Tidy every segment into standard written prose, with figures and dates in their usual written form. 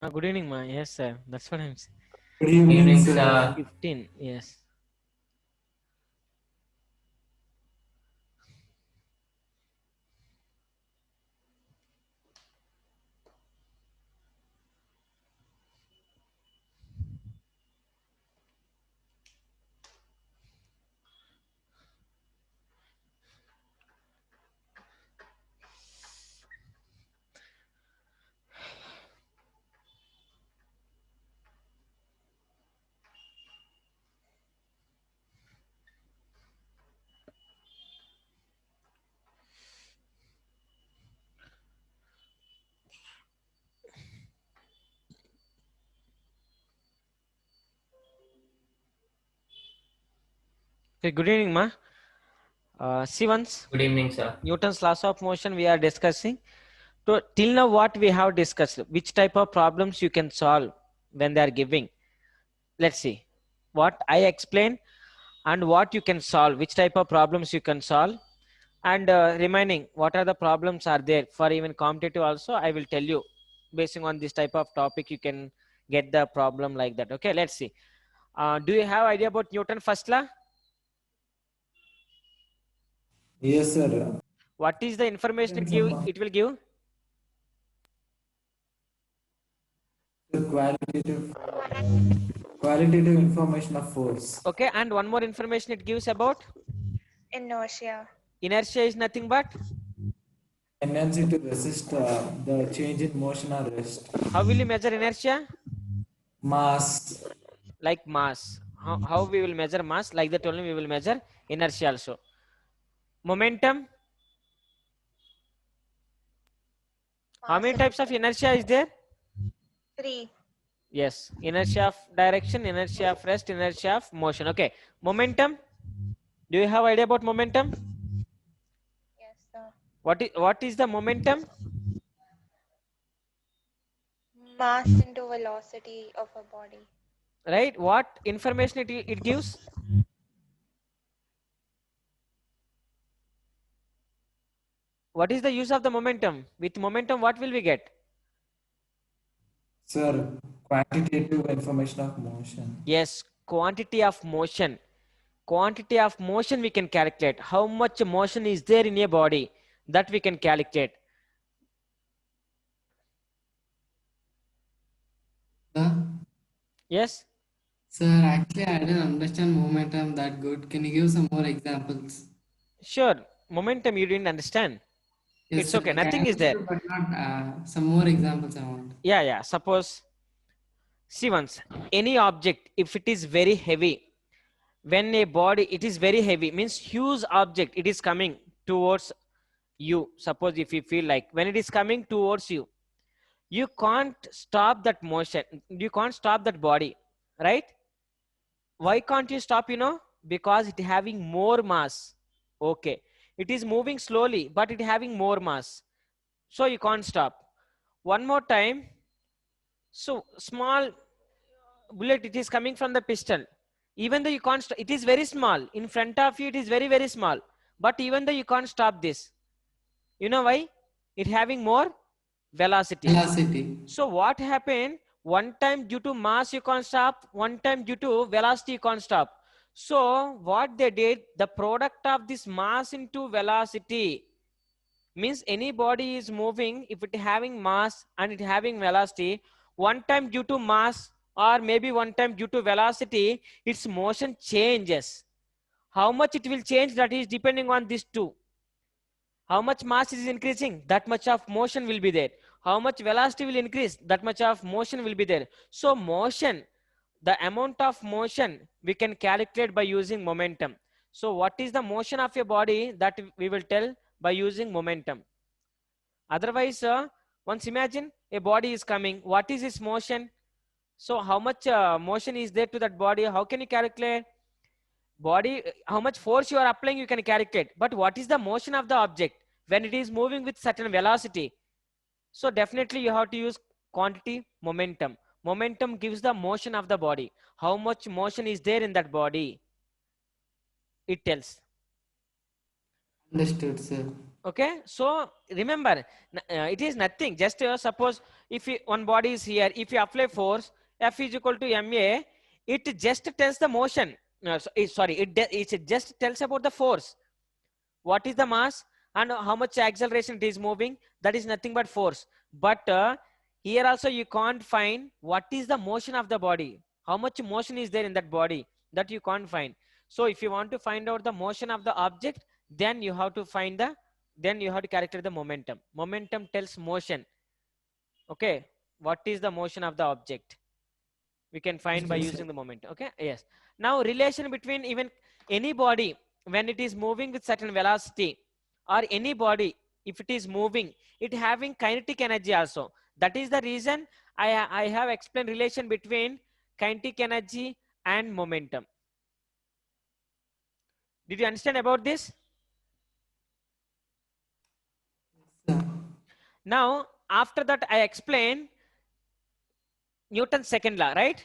Good evening, ma. Yes, sir. That's what I'm saying. Good evening, Evening, sir. sir. 15. Yes. Okay. Good evening, ma. See once Good evening, sir. Newton's laws of motion we are discussing. So till now, what we have discussed, which type of problems you can solve when they are giving. Let's see what I explain and what you can solve, which type of problems you can solve, and remaining what are the problems are there for even competitive also. I will tell you basing on this type of topic you can get the problem like that. Okay, let's see. Do you have idea about Newton first law? Yes, sir. What is the information it Then give? some It will give. qualitative information of force. Okay, and one more information it gives about Inertia. inertia is nothing but Tendency to resist the change in motion or rest. how will you measure inertia? Mass. Like mass. How we will measure mass? Like that only we will measure inertia also. Momentum. How Mass many and types of inertia is there? 3. Yes, inertia of direction, inertia of rest, inertia of motion. Okay, momentum. Do you have idea about momentum? Yes, sir. What is the momentum? Mass into velocity of a body. Right? What information it gives? What is the use of the momentum? With momentum, what will we get? Sir, quantitative information of motion. Yes, quantity of motion. Quantity of motion we can calculate. How much motion is there in a body? That we can calculate. Sir, Yes? sir, actually, I didn't understand momentum that good. Can you give some more examples? Sure. Momentum you didn't understand. Yes, It's sir. okay. Like I Nothing is there. understood, but not some more examples I want. Yeah. Suppose, see once, any object, if it is very heavy, when a body, it is very heavy, means huge object, it is coming towards you. Suppose if you feel like, when it is coming towards you, you can't stop that motion. You can't stop that body, right? Why can't you stop, because it having more mass. Okay, it is moving slowly but it having more mass, so you can't stop. One more time. So small bullet, it is coming from the pistol. Even though you can't it is very small in front of you, it is very very small, but even though you can't stop this, why? It having more velocity. Velocity. So what happened? One time due to mass you can't stop, one time due to velocity you can't stop. So what they did, the product of this mass into velocity, means any body is moving, if it having mass and it having velocity, one time due to mass or maybe one time due to velocity, its motion changes. How much it will change, that is depending on these two. How much mass is increasing, that much of motion will be there. How much velocity will increase, that much of motion will be there. So motion, the amount of motion we can calculate by using momentum. So what is the motion of a body, that we will tell by using momentum. Otherwise, once imagine a body is coming, what is its motion? So how much motion is there to that body? How can you calculate? Body, how much force you are applying, you can calculate. But what is the motion of the object when it is moving with certain velocity? So definitely you have to use quantity momentum. Momentum gives the motion of the body. How much motion is there in that body? It tells. Understood, sir. Okay, so remember, it is nothing. Just suppose if one body is here, if you apply force, F is equal to ma, it just tells the motion. Sorry, it just tells about the force. What is the mass and how much acceleration it is moving? That is nothing but force. But here also you can't find what is the motion of the body. How much motion is there in that body? That you can't find. So if you want to find out the motion of the object, then you have to calculate the momentum. Momentum tells motion. Okay, what is the motion of the object? We can find by Okay, sir. using the momentum. Okay, yes. Now relation between even any body when it is moving with certain velocity, or any body if it is moving, it having kinetic energy also. That is the reason I have explained relation between kinetic energy and momentum. Did you understand about this? Yeah. Now after that I explain Newton's second law, right?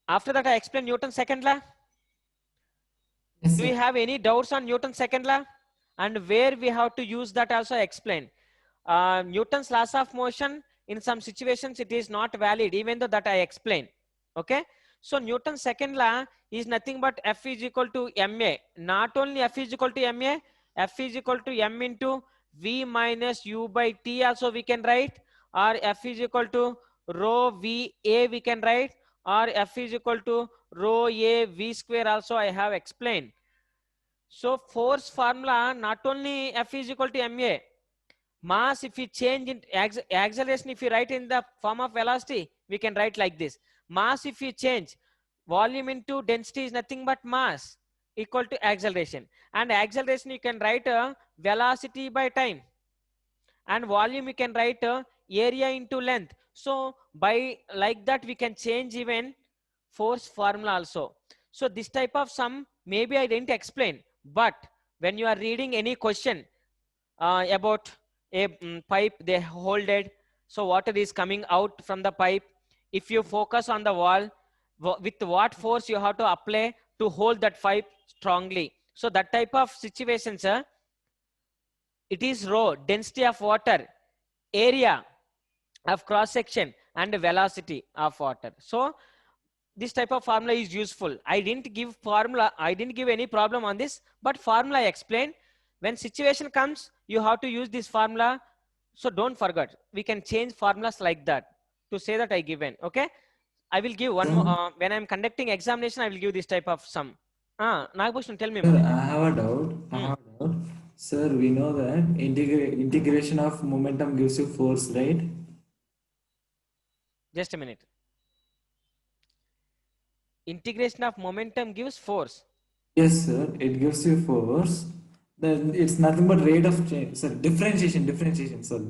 After that I explain Newton's second law. Yes, Do you sir. have any doubts on Newton's second law? And where we have to use that also explain. Newton's laws of motion, in some situations it is not valid, even though that I explain. Okay. So Newton's second law is nothing but F is equal to ma. Not only F is equal to ma, F is equal to m into V minus U by T also we can write, or F is equal to rho V A we can write, or F is equal to rho A V square also I have explained. So force formula, not only F is equal to ma, mass if we change in acceleration, if you write in the form of velocity, we can write like this. Mass if you change, volume into density is nothing but mass equal to acceleration. And acceleration you can write velocity by time. And volume you can write area into length. So by like that we can change even force formula also. So this type of sum maybe I didn't explain, but when you are reading any question about a pipe they hold it, so water is coming out from the pipe. If you focus on the wall, with what force you have to apply to hold that pipe strongly. So that type of situations, it is rho, density of water, area of cross section, and velocity of water. So this type of formula is useful. I didn't give any problem on this, but formula I explained. When situation comes, you have to use this formula. So don't forget, we can change formulas like that to say that I given. Okay, I will give one more when I'm conducting examination. I will give this type of sum. Nagbhushan, tell me Sir, more. I have a doubt. I have a doubt. Sir, we know that integration of momentum gives you force, right? Just a minute. Integration of momentum gives force. Yes, sir. It gives you force. Then it's nothing but rate of change. Sir, differentiation, sir.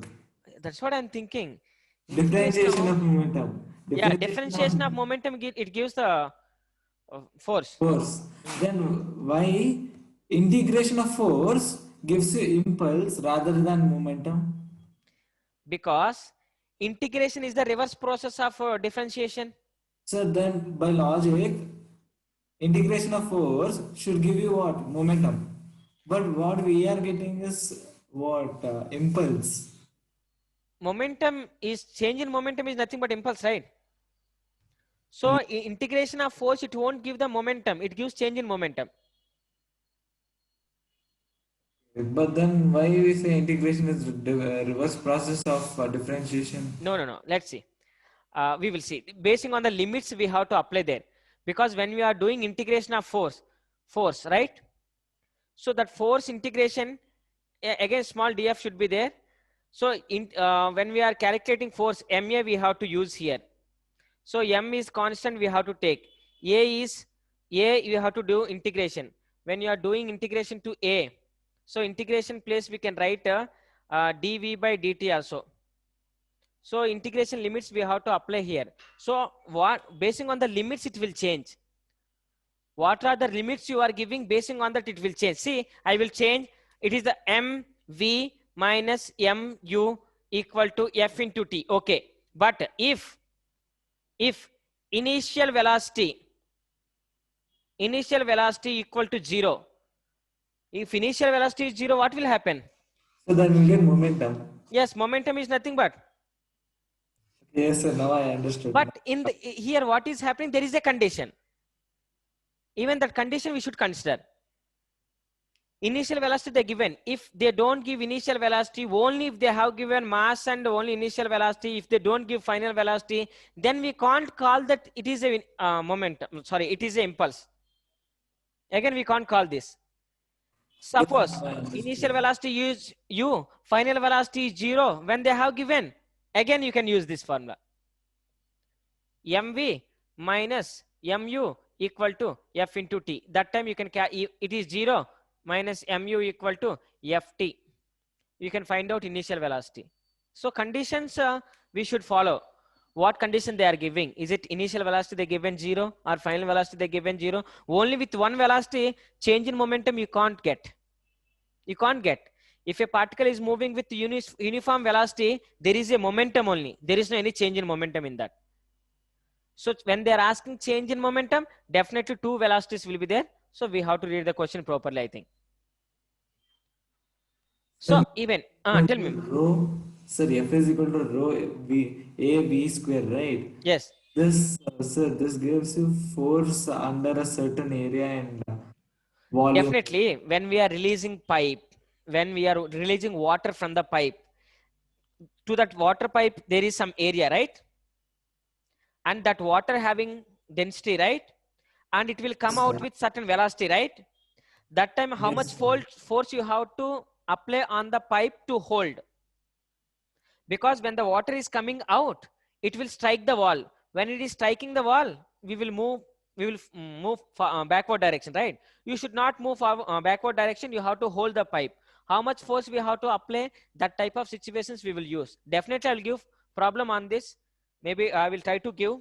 That's what I'm thinking. Integration Differentiation of, of momentum. yeah, Differentiation differentiation of of momentum, it gives the force. force. Then why integration of force gives you impulse rather than momentum? Because integration is the reverse process of differentiation. So then by logic, integration of force should give you what? Momentum. But what we are getting is what? Impulse. Momentum is change in momentum is nothing but impulse, right? So integration of force, it won't give the momentum, it gives change in momentum. But then why we say integration is reverse process of differentiation? No. Let's see. We will see. Basing on the limits we have to apply there. Because when we are doing integration of force, right? So that force integration, again small df should be there. So when we are calculating force, ma we have to use here. So m is constant, we have to take. A you have to do integration. When you are doing integration to a, so integration place we can write dv by dt also. So integration limits we have to apply here. So what, basing on the limits it will change. What are the limits you are giving? Basing on that it will change. See, I will change. It is the mv minus mu equal to f into t. Okay. But if initial velocity initial velocity equal to 0. If initial velocity is 0, what will happen? So then we get momentum. Yes, momentum is nothing but. Yes, sir. Now I understood. But in the here, what is happening? There is a condition. Even that condition we should consider. Initial velocity they given. If they don't give initial velocity, only if they have given mass and only initial velocity, if they don't give final velocity, then we can't call that it is a momentum. Sorry, it is a impulse. Again, we can't call this. Suppose Yes, now I understood. initial velocity is u, final velocity is 0. When they have given, again you can use this formula. mv minus mu equal to f into t. That time you can, it is 0 minus mu equal to ft. You can find out initial velocity. So conditions we should follow. What condition they are giving? Is it initial velocity they given 0 or final velocity they given 0? Only with one velocity, change in momentum you can't get. You can't get. If a particle is moving with uniform velocity, there is a momentum only. There is no any change in momentum in that. So when they are asking change in momentum, definitely two velocities will be there. So we have to read the question properly, I think. So even, tell me. Rho, sir, F is equal to rho v square, right? Yes. This, sir, this gives you force under a certain area and volume. Definitely, when we are releasing pipe, when we are releasing water from the pipe, to that water pipe, there is some area, right? And that water having density, right? And it will come out with certain velocity, right? That time, how much force you have to apply on the pipe to hold? Because when the water is coming out, it will strike the wall. When it is striking the wall, we will move backward direction, right? You should not move backward direction. You have to hold the pipe. How much force we have to apply? That type of situations we will use. Definitely, I will give problem on this. Maybe I will try to give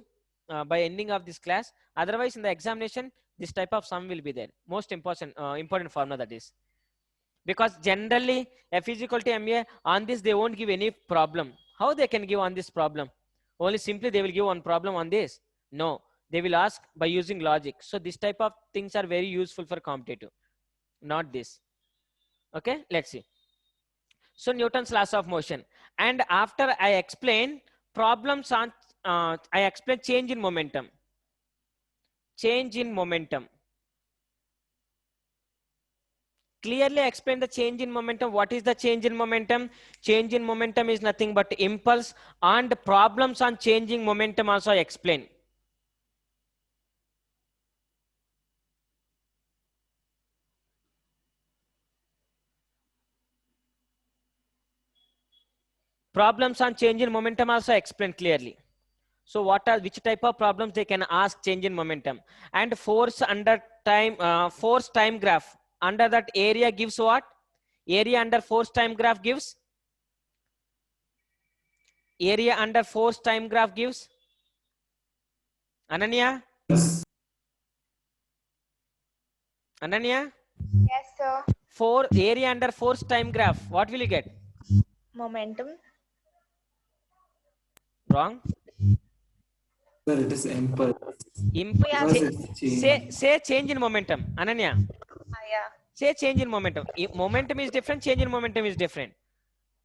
by ending of this class. Otherwise, in the examination, this type of sum will be there. Most important formula that is. Because generally, F is equal to ma, on this they won't give any problem. How they can give on this problem? Only simply they will give one problem on this. No, they will ask by using logic. So this type of things are very useful for competitive, not this. Okay, let's see. So Newton's laws of motion. And after I explain problems on, I explain change in momentum. Change in momentum. Clearly explain the change in momentum. What is the change in momentum? Change in momentum is nothing but impulse, and problems on changing momentum also I explain. Problems on change in momentum also explain clearly. So which type of problems they can ask change in momentum? And force under time, force time graph. Under that area gives what? Area under force time graph gives? Area under force time graph gives? Ananya? Ananya? Yes, sir. For area under force time graph, what will you get? Momentum. Wrong. Sir, it is impulse. Yeah. Say change in momentum. Ananya. Yeah. Say change in momentum. Momentum is different, change in momentum is different.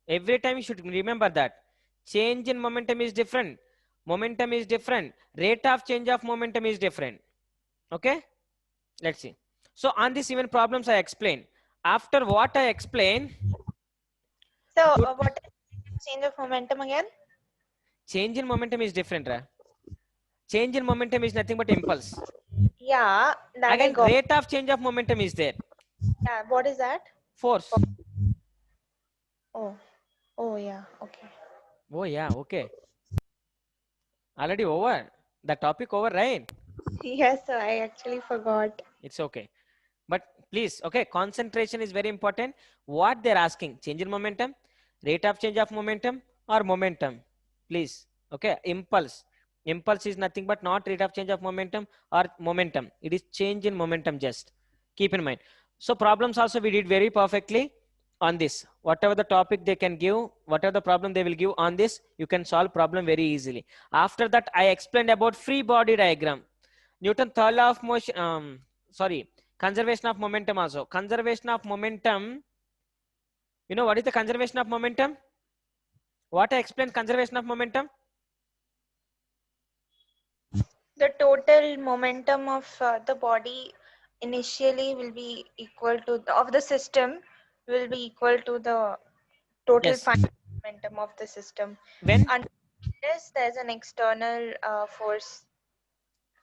Every time you should remember that. Change in momentum is different. Momentum is different. Rate of change of momentum is different. Okay? Let's see. So on this even problems I explain. After what I explain. So what is change of momentum again? Change in momentum is different, right? Change in momentum is nothing but impulse. Yeah. That Again, rate of change of momentum is there. Yeah. What is that? Force. Oh. Oh yeah. Okay. Oh yeah, okay. Already over. The topic over, right? Yes, sir. I actually forgot. It's okay. But please, okay, concentration is very important. What they're asking, change in momentum, rate of change of momentum, or momentum. Please, okay, impulse. Impulse is nothing but not rate of change of momentum or momentum. It is change in momentum just. Keep in mind. So problems also we did very perfectly on this. Whatever the topic they can give, whatever the problem they will give on this, you can solve problem very easily. After that, I explained about free body diagram. Newton third law of motion, sorry, conservation of momentum also. Conservation of momentum, you know what is the conservation of momentum? What I explained conservation of momentum? The total momentum of the body initially will be equal to of the system will be equal to the total Yes. final momentum of the system. When? Unless there's an external force.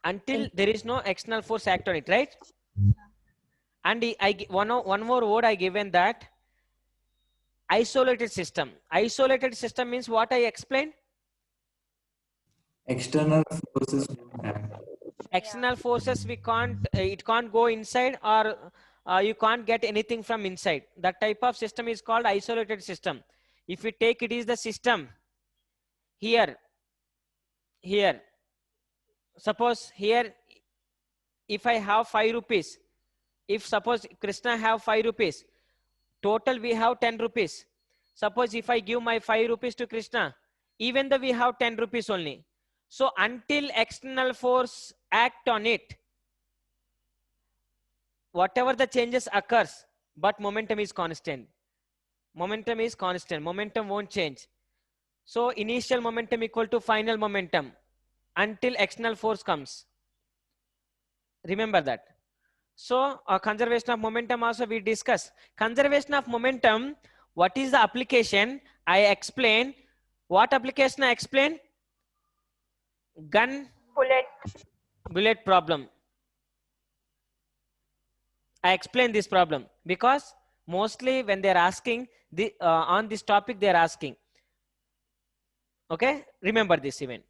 Until there is no external force act on it, right? And one more word I given that isolated system. Isolated system means what I explained? External forces don't act. External forces we can't, it can't go inside, or you can't get anything from inside. That type of system is called isolated system. If we take it is the system here, suppose here, if I have 5 rupees, if suppose Krishna have 5 rupees, total we have 10 rupees. Suppose if I give my 5 rupees to Krishna, even though we have 10 rupees only. So until external force act on it, whatever the changes occurs, but momentum is constant. Momentum is constant. Momentum won't change. So initial momentum equal to final momentum until external force comes. Remember that. So conservation of momentum also we discuss. Conservation of momentum, what is the application? I explain. What application I explain? Gun bullet problem. I explain this problem because mostly when they're asking on this topic, they're asking. Okay, remember this event.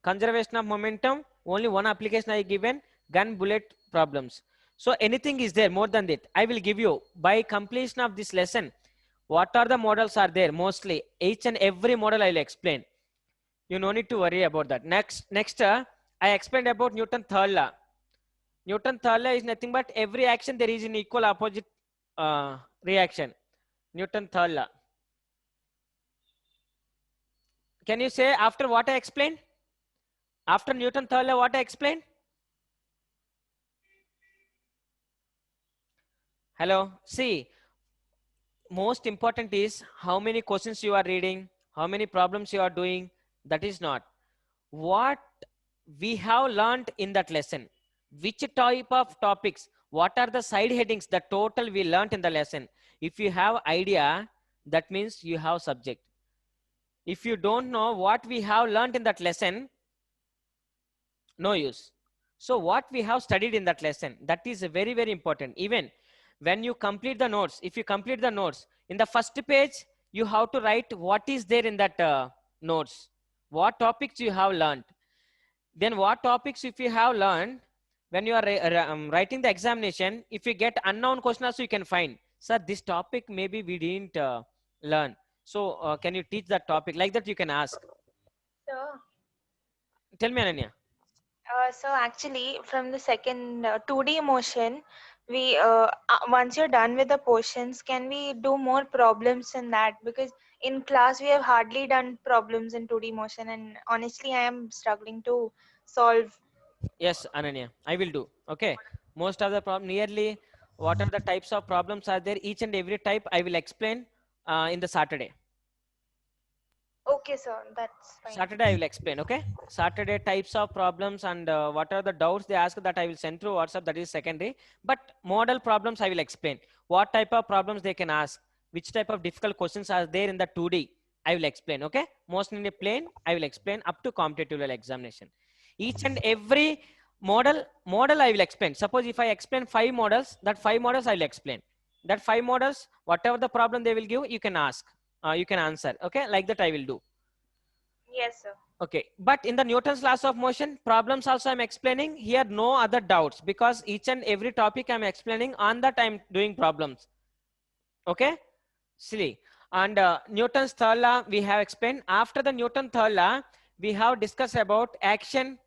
Conservation of momentum, only one application I given, gun bullet problems. So anything is there more than that, I will give you by completion of this lesson. What are the models are there? Mostly each and every model I will explain. You no need to worry about that. Next, I explained about Newton third law. Newton third law is nothing but every action there is an equal opposite reaction. Newton third law. Can you say after what I explained? After Newton third law, what I explained? Hello. See, most important is how many questions you are reading, how many problems you are doing. That is not. What we have learned in that lesson, which type of topics, what are the side headings, the total we learned in the lesson. If you have idea, that means you have subject. If you don't know what we have learned in that lesson, no use. So what we have studied in that lesson, that is very, very important. Even when you complete the notes, if you complete the notes, in the first page, you have to write what is there in that notes, what topics you have learned. Then what topics if you have learned, when you are writing the examination, if you get unknown question also you can find, sir, this topic maybe we didn't learn. So can you teach that topic? Like that you can ask. So, Tell me, Ananya. so actually, from the second 2D motion, we once you're done with the portions, can we do more problems in that? Because in class we have hardly done problems in 2D motion, and honestly, I am struggling to solve. Yes, Ananya, I will do. Okay. Most of the problem, nearly what are the types of problems are there, each and every type I will explain in the Saturday. Okay, sir, that's fine. Saturday I will explain. Okay. Saturday types of problems and what are the doubts they ask, that I will send through WhatsApp, that is secondary. But model problems I will explain. What type of problems they can ask, which type of difficult questions are there in the 2D, I will explain. Okay. Mostly in a plane, I will explain up to competitive level examination. Each and every model I will explain. Suppose if I explain 5 models, that 5 models I will explain. That 5 models, whatever the problem they will give, you can ask, you can answer. Okay. Like that I will do. Yes, sir. Okay, but in the Newton's laws of motion problems also I'm explaining here, no other doubts, because each and every topic I'm explaining on that I'm doing problems. Okay, see, and Newton's third law we have explained. After the Newton third law, we have discussed about action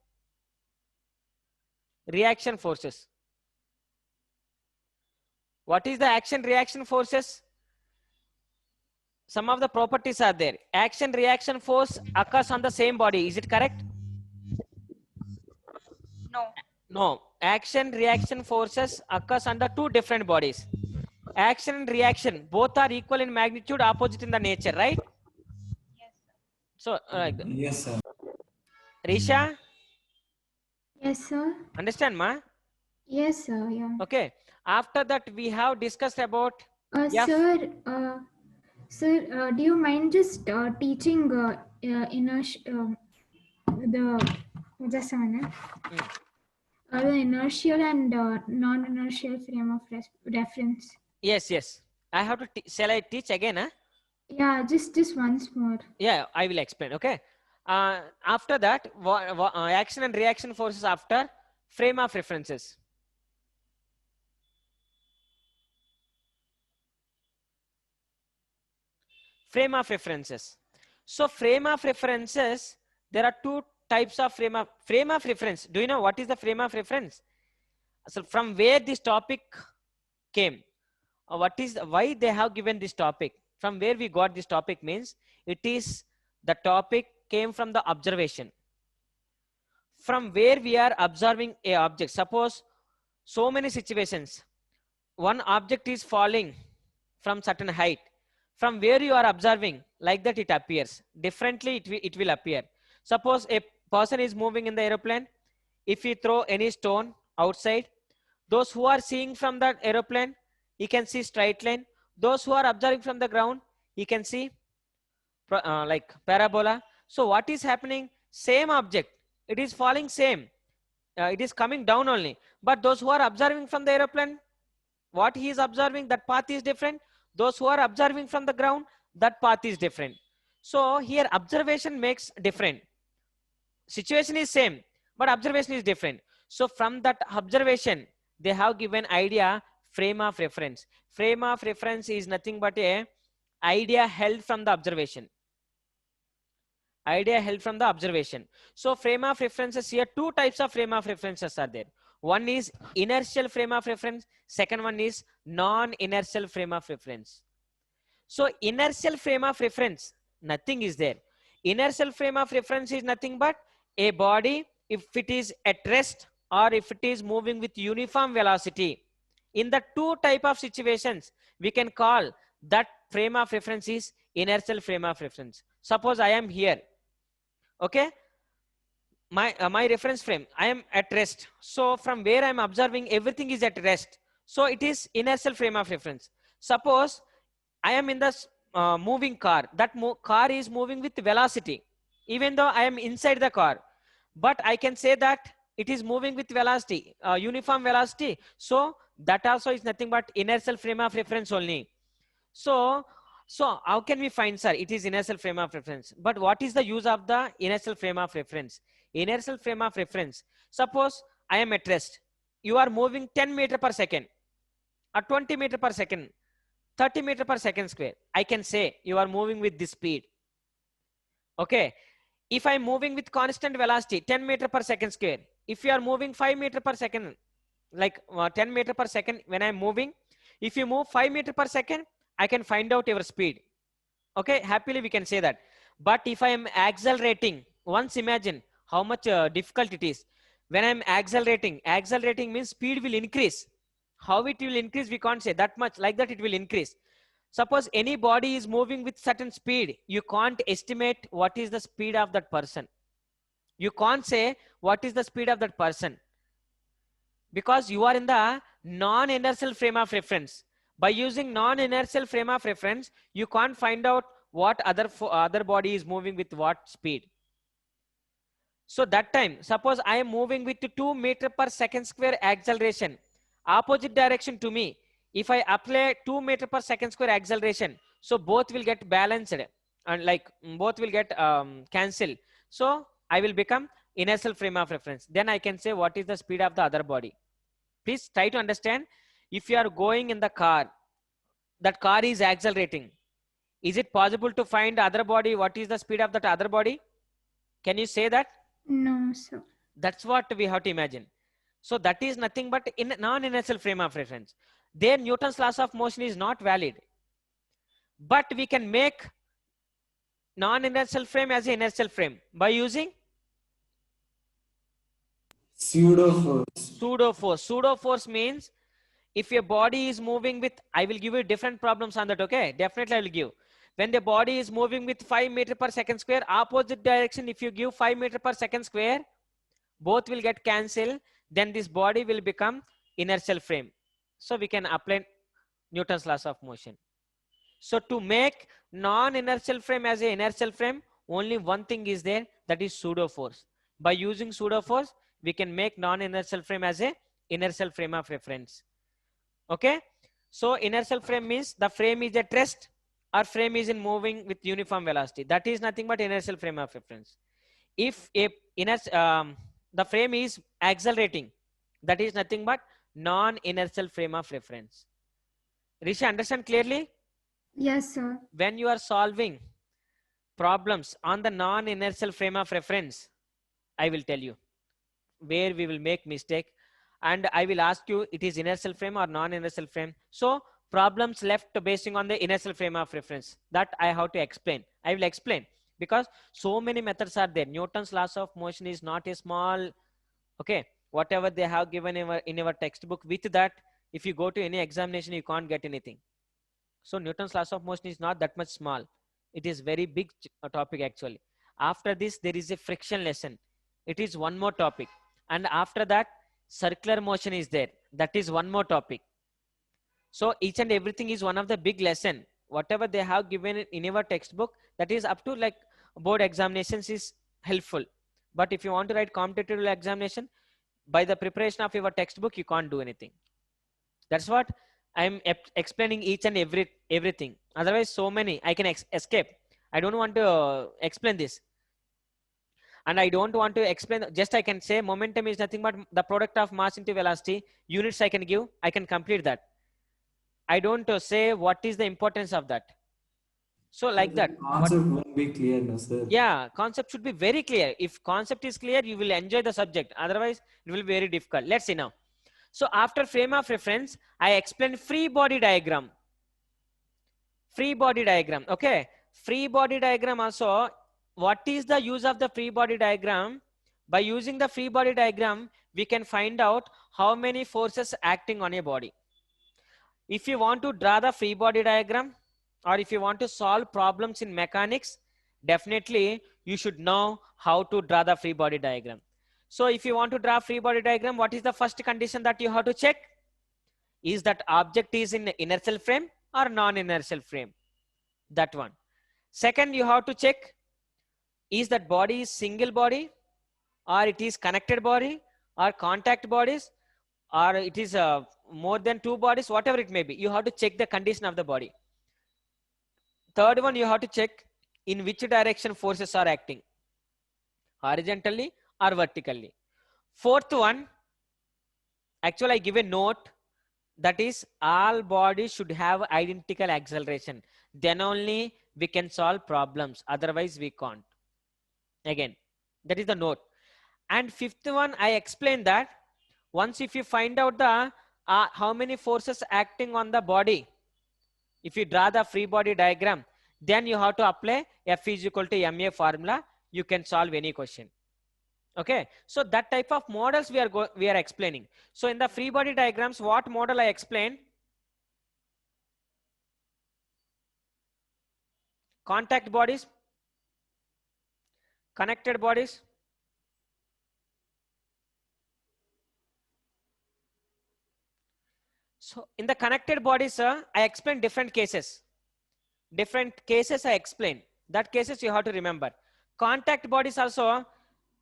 reaction forces. What is the action reaction forces? Some of the properties are there. Action reaction force occurs on the same body. Is it correct? No. No. action reaction forces occurs under two different bodies. Action and reaction both are equal in magnitude, opposite in the nature, right? So Yes, sir. Risha, Yes, sir. understand ma? Yes, sir. Yeah. Okay, after that we have discussed about F. Sir, do you mind just teaching the just a minute? The inertial and non-inertial frame of reference. Yes, I have to shall I teach again, huh? Yeah, just once more. Yeah, I will explain. Okay, after that action and reaction forces after frame of references. Frame of references. So frame of references, there are two types of frame of reference. Do you know what is the frame of reference? So from where this topic came, what is why they have given this topic, from where we got this topic means it is the topic came from the observation, from where we are observing a object. Suppose so many situations, one object is falling from certain height, from where you are observing, like that it appears differently, it will appear. Suppose a person is moving in the aeroplane, if you throw any stone outside, those who are seeing from that aeroplane, you can see straight line. Those who are observing from the ground, you can see like parabola. So what is happening? Same object, it is falling same, it is coming down only, but those who are observing from the aeroplane, what he is observing, that path is different. Those who are observing from the ground, that path is different. So here observation makes different. Situation is same, but observation is different. So from that observation, they have given idea frame of reference. Frame of reference is nothing but a idea held from the observation. Idea held from the observation. So frame of references, here two types of frame of references are there. One is inertial frame of reference, second one is non-inertial frame of reference. So inertial frame of reference, nothing is there. Inertial frame of reference is nothing but a body, if it is at rest or if it is moving with uniform velocity. In the two type of situations, we can call that frame of reference is inertial frame of reference. Suppose I am here, okay, my reference frame, I am at rest. So from where I am observing, everything is at rest. So it is inertial frame of reference. Suppose I am in the moving car. That car is moving with velocity, even though I am inside the car. But I can say that it is moving with velocity, uniform velocity. So that also is nothing but inertial frame of reference only. So how can we find, sir, it is inertial frame of reference? But what is the use of the inertial frame of reference? Inertial frame of reference. Suppose I am at rest. You are moving 10 meter per second or 20 meter per second, 30 meter per second square. I can say you are moving with this speed. Okay. If I'm moving with constant velocity, 10 meter per second square, if you are moving 5 meter per second, like 10 meter per second when I'm moving, if you move 5 meter per second, I can find out your speed. Okay, happily we can say that. But if I am accelerating, once imagine how much difficult it is. When I'm accelerating means speed will increase. How it will increase, we can't say that much, like that it will increase. Suppose any body is moving with certain speed, you can't estimate what is the speed of that person. You can't say what is the speed of that person, because you are in the non-inertial frame of reference. By using non-inertial frame of reference, you can't find out what other body is moving with what speed. So that time, suppose I am moving with 2 meter per second square acceleration, opposite direction to me. If I apply 2 meter per second square acceleration, so both will get balanced and like both will get cancelled. So I will become inertial frame of reference. Then I can say what is the speed of the other body. Please try to understand. If you are going in the car, that car is accelerating. Is it possible to find other body? What is the speed of that other body? Can you say that? No, sir. That's what we have to imagine. So that is nothing but in non-inertial frame of reference. There Newton's laws of motion is not valid. But we can make non-inertial frame as an inertial frame by using Pseudo force. Pseudo force. Pseudo force means if your body is moving with, I will give you different problems on that, okay? Definitely I will give. When the body is moving with 5 meter per second square, opposite direction, if you give 5 meter per second square, both will get cancelled, then this body will become inertial frame. So we can apply Newton's laws of motion. So to make non-inertial frame as a inertial frame, only one thing is there, that is pseudo force. By using pseudo force, we can make non-inertial frame as a inertial frame of reference. Okay, so inertial frame means the frame is at rest or frame is in moving with uniform velocity. That is nothing but inertial frame of reference. If a the frame is accelerating, that is nothing but non-inertial frame of reference. Rishi, understand clearly? Yes, sir. When you are solving problems on the non-inertial frame of reference, I will tell you where we will make mistake, and I will ask you it is inertial frame or non-inertial frame. So problems left basing on the inertial frame of reference, that I have to explain. I will explain because so many methods are there. Newton's laws of motion is not a small, okay, whatever they have given in our textbook, with that if you go to any examination you can't get anything. So Newton's laws of motion is not that much small. It is very big topic actually. After this, there is a friction lesson. It is one more topic. And after that, circular motion is there. That is one more topic. So each and everything is one of the big lesson. Whatever they have given in our textbook, that is up to like board examinations is helpful. But if you want to write competitive examination, by the preparation of your textbook, you can't do anything. That's what I'm explaining each and everything. Otherwise, so many I can escape. I don't want to explain this. And I don't want to explain, just I can say momentum is nothing but the product of mass into velocity. Units I can give, I can complete that. I don't say what is the importance of that. So like that. Concept won't be clear, no, sir. Yeah, concept should be very clear. If concept is clear, you will enjoy the subject. Otherwise, it will be very difficult. Let's see now. So after frame of reference, I explained free body diagram. Free body diagram, okay. Free body diagram also, what is the use of the free body diagram? By using the free body diagram, we can find out how many forces acting on a body. If you want to draw the free body diagram, or if you want to solve problems in mechanics, definitely you should know how to draw the free body diagram. So if you want to draw free body diagram, what is the first condition that you have to check? Is that object is in inertial frame or non-inertial frame? That one. Second, you have to check, is that body is single body, or it is connected body, or contact bodies, or it is more than two bodies, whatever it may be. You have to check the condition of the body. Third one, you have to check in which direction forces are acting, horizontally or vertically. Fourth one, actually I give a note, that is all bodies should have identical acceleration. Then only we can solve problems. Otherwise we can't. Again, that is the note. And fifth one, I explained that once if you find out the how many forces acting on the body, if you draw the free body diagram, then you have to apply F is equal to ma formula. You can solve any question. Okay, so that type of models we are explaining. So in the free body diagrams, what model I explained? Contact bodies, connected bodies, so in the connected bodies, I explained different cases. Different cases I explained. That cases you have to remember. Contact bodies also,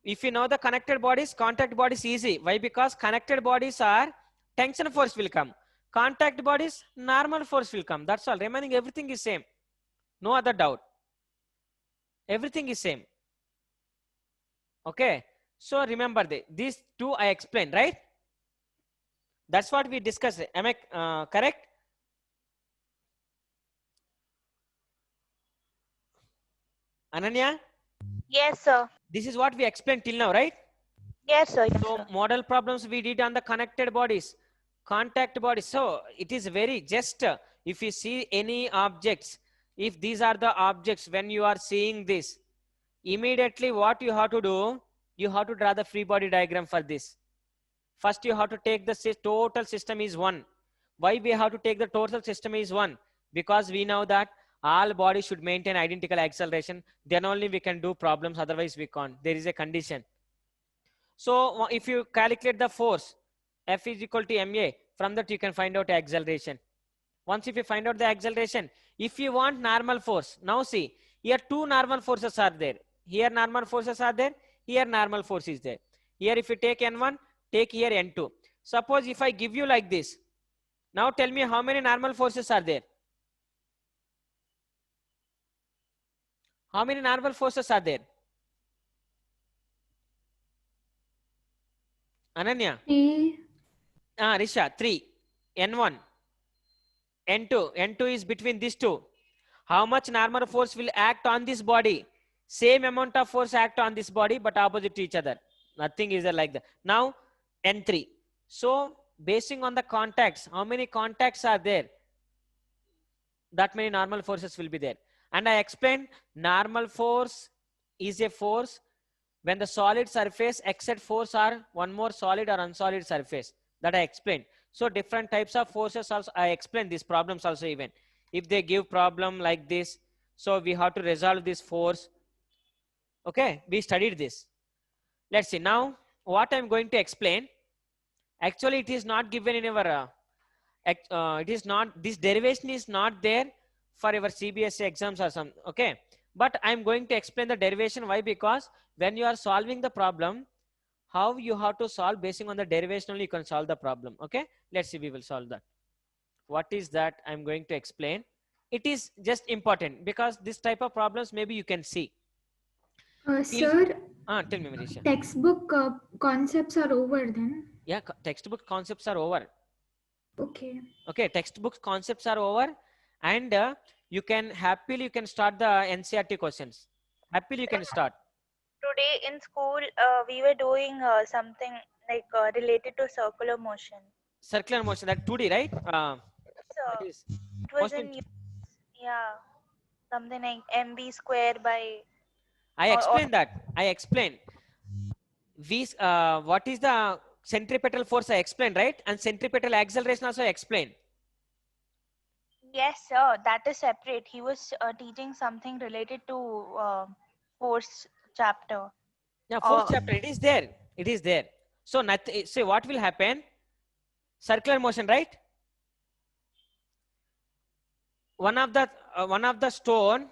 if you know the connected bodies, contact bodies easy. Why? Because connected bodies are tension force will come. Contact bodies, normal force will come. That's all. Remaining everything is same. No other doubt. Everything is same. Okay. So remember these two I explained, right? That's what we discussed. Am I correct? Ananya? Yes, sir. This is what we explained till now, right? Yes, sir. Yes, So sir. model problems we did on the connected bodies, contact bodies. So it is very just, if you see any objects, if these are the objects, when you are seeing this, immediately what you have to do, you have to draw the free body diagram for this. First you have to take the total system is 1. Why we have to take the total system is 1? Because we know that all bodies should maintain identical acceleration. Then only we can do problems, otherwise we can't. There is a condition. So if you calculate the force, F is equal to ma, from that you can find out acceleration. Once if you find out the acceleration, if you want normal force, now see, here two normal forces are there. Here normal forces are there, here normal force is there. Here if you take N1, take here N2. Suppose if I give you like this, now tell me how many normal forces are there? How many normal forces are there? Ananya? 3. Risha, 3. N1. N2. N2 is between these two. How much normal force will act on this body? Same amount of force act on this body, but opposite to each other. Nothing is there like that. Now, N3. So, basing on the contacts, how many contacts are there? That many normal forces will be there. And I explained normal force is a force when the solid surface exert force or one more solid or unsolid surface. That I explained. So different types of forces also, I explained these problems also even. If they give problem like this, so we have to resolve this force. Okay, we studied this. Let's see now what I'm going to explain. Actually, it is not given in our, it is not, this derivation is not there for your CBSE exams or some, okay. But I'm going to explain the derivation. Why? Because when you are solving the problem, how you have to solve basing on the derivation only you can solve the problem. Okay, let's see, we will solve that. What is that I'm going to explain? It is just important because this type of problems maybe you can see. Sir, Tell me, Marisha. textbook concepts are over then? Yeah, textbook concepts are over. Okay. Okay, textbook concepts are over, and you can happily you can start the NCERT questions. Happily you can start. Today in school, we were doing something like related to circular motion. Circular motion, that 2D, right? So It is. it was Mostly- in, yeah, something like mv square by. I explained that. I explained. What is the centripetal force? I explained, right? And centripetal acceleration also I explained. Yes, sir. That is separate. He was teaching something related to force chapter. Yeah, fourth chapter. It is there. It is there. So nothing. Say what will happen? Circular motion, right? One of the stone.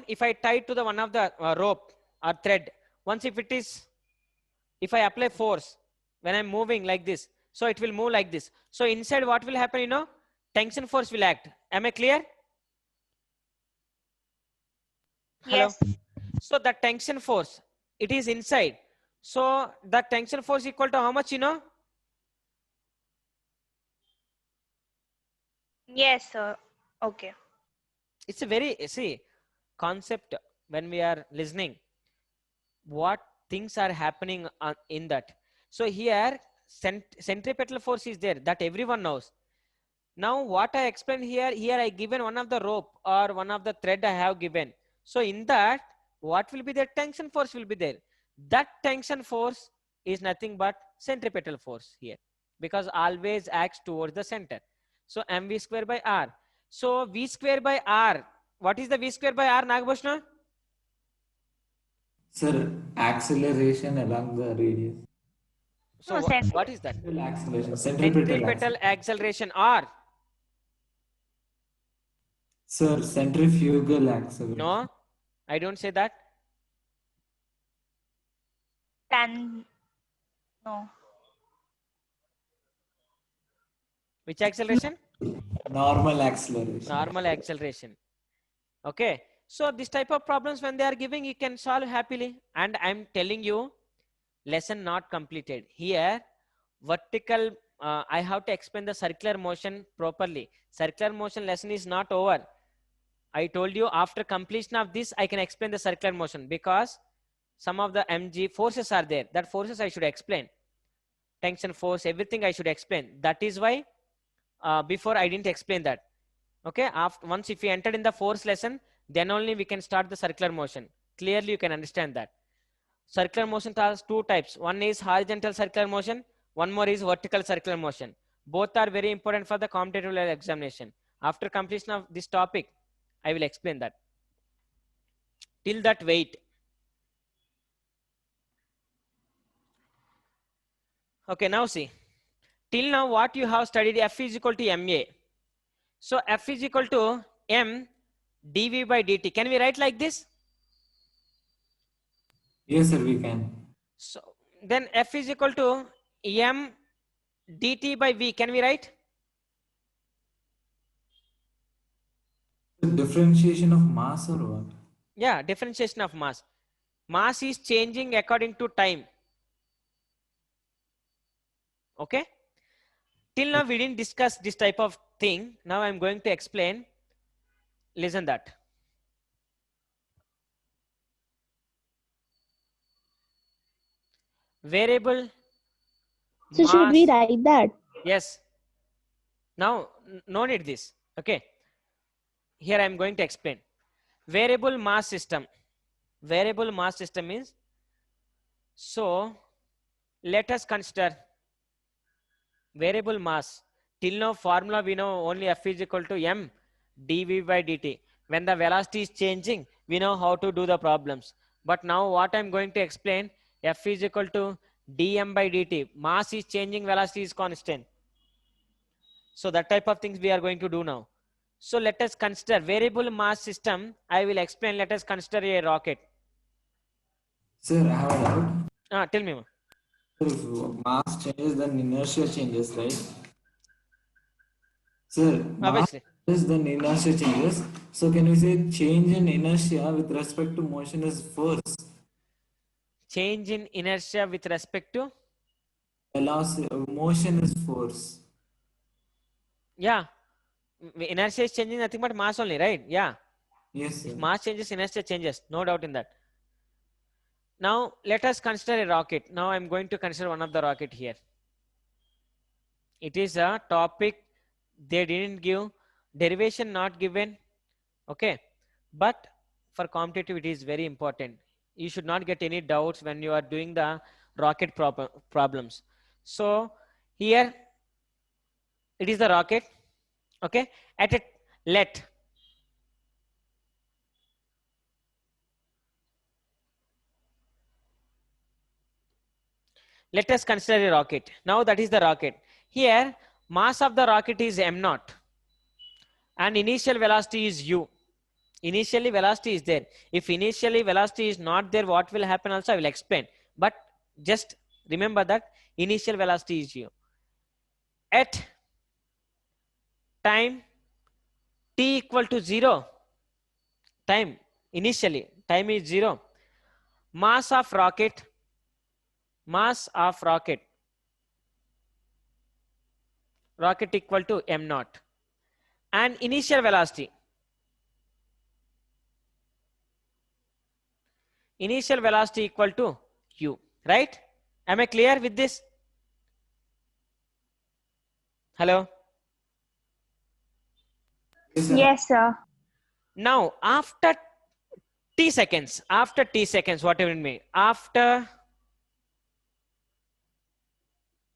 If I tie to the one of the rope or thread, once if I apply force when I'm moving like this, so it will move like this. So inside what will happen? You know, tension force will act. Am I clear? Hello? Yes. So the tension force, it is inside. So the tension force equal to how much? You know? Yes, sir. Okay. It's a very concept when we are listening. What things are happening in that? So here centripetal force is there that everyone knows. Now what I explained here I given one of the rope or one of the thread I have given. So in that what will be the tension force will be there. That tension force is nothing but centripetal force here because always acts towards the center. So mv square by r. So v square by r. What is the v square by r, Nagabhushna? Sir, acceleration along the radius. So No, what is that? Acceleration, Centripetal acceleration or? Sir, centrifugal acceleration. No, I don't say that. No. Which acceleration? Normal acceleration. Normal acceleration. Okay. So this type of problems when they are giving, you can solve happily. And I'm telling you, lesson not completed. Here, vertical, I have to explain the circular motion properly. Circular motion lesson is not over. I told you after completion of this, I can explain the circular motion because some of the mg forces are there. That forces I should explain. Tension force, everything I should explain. That is why before I didn't explain that. Okay, once if you entered in the force lesson, then only we can start the circular motion. Clearly you can understand that. circular motion has two types. One is horizontal circular motion, one more is vertical circular motion. Both are very important for the competitive level examination. After completion of this topic, I will explain that. Till that, wait. Okay, now see. Till now, what you have studied, F is equal to ma. So F is equal to m dv by dt. Can we write like this? Yes, sir, we can. So then F is equal to m dt by v. Can we write? Differentiation of mass or what? Yeah, differentiation of mass. Mass is changing according to time. Okay. Till now we didn't discuss this type of thing. Now I'm going to explain. Listen that. Variable So should we mass. write that? Yes. Now no need this. Okay. Here I'm going to explain. Variable mass system. Variable mass system is, so let us consider variable mass. Till now formula we know only F is equal to m dv by dt. When the velocity is changing, we know how to do the problems. But now what I'm going to explain, F is equal to dm by dt. Mass is changing, velocity is constant. So that type of things we are going to do now. So let us consider variable mass system. I will explain. Let us consider a rocket. Sir, I have a doubt. Tell me. Sir, if mass changes, then inertia changes, right? Sir, mass Obviously. changes, then inertia changes. So can we say change in inertia with respect to motion is force? Change in inertia with respect to? Velocity, motion is force. Yeah. Inertia is changing nothing but mass only, right? Yeah. Yes, sir. If mass changes, inertia changes. No doubt in that. Now, let us consider a rocket. Now, I'm going to consider one of the rocket here. It is a topic they didn't give. Derivation not given. Okay. But for competitive, it is very important. You should not get any doubts when you are doing the rocket problems. So, here, it is the rocket. Okay. At a let us consider a rocket. Now that is the rocket. Here mass of the rocket is m naught and initial velocity is u. Initially velocity is there. If initially velocity is not there, what will happen also I will explain. But just remember that initial velocity is u. At time t equal to 0, time initially time is 0, mass of rocket equal to m naught and initial velocity equal to u, right? Am I clear with this? Hello? Yes, sir. Now after t seconds, whatever it may, after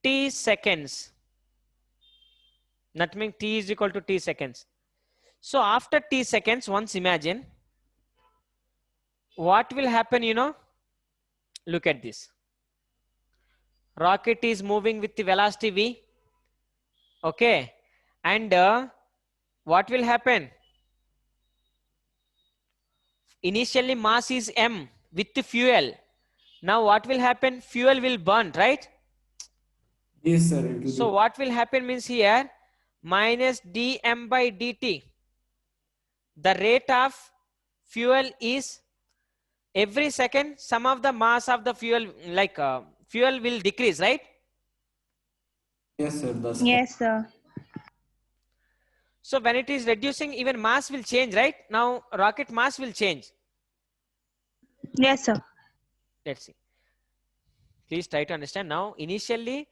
t seconds, that means t is equal to t seconds. So after t seconds, once imagine what will happen, you know. Look at this. Rocket is moving with the velocity v. Okay. And what will happen? Initially mass is m with the fuel. Now what will happen? Fuel will burn, right? Yes, sir. It will So be. what will happen means here minus dm by dt. The rate of fuel is every second some of the mass of the fuel, like fuel will decrease, right? Yes, sir. That's Yes, sir. So when it is reducing, even mass will change, right? Now rocket mass will change. Yes, sir. Let's see. Please try to understand. Now initially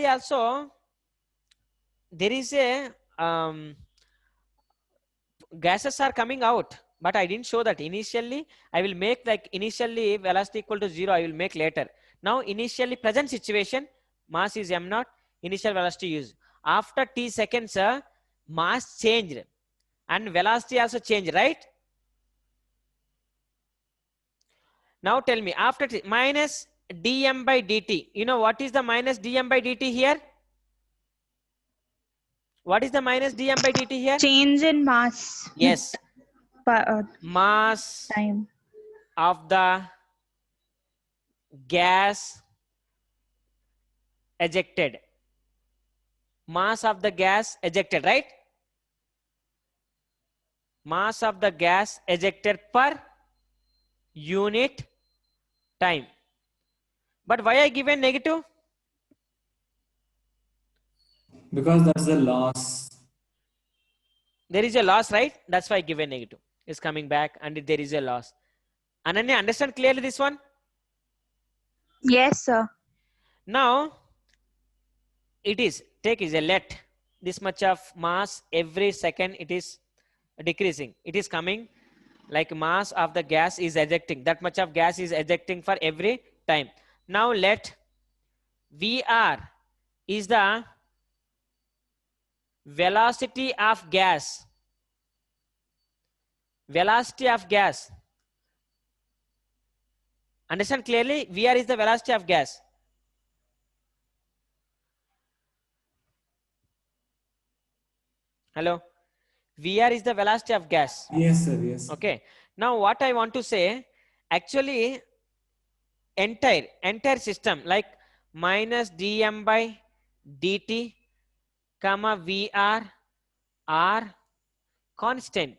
also there is a gases are coming out. but I didn't show that initially. I will make like initially velocity equal to 0. I will make later. Now initially present situation, mass is m naught, initial velocity is. After t seconds, mass changed and velocity also changed, right? Now tell me, after t, minus dm by dt. You know what is the minus dm by dt here? What is the minus dm by dt here? Change in mass. Yes. Mass Time. of the gas ejected. Mass of the gas ejected, right? Mass of the gas ejected per unit time. But why I given negative? Because that's the loss. There is a loss, right? That's why I given negative. It's coming back and there is a loss. Ananya, understand clearly this one? Yes, sir. Now, it is, take is a let this much of mass every second it is decreasing. It is coming like mass of the gas is ejecting. That much of gas is ejecting for every time. Now let VR is the velocity of gas. Velocity of gas. Understand clearly? VR is the velocity of gas. Hello? VR is the velocity of gas. Yes, sir. Yes. Okay. Now what I want to say, actually entire system like minus dm by dt comma VR are constant.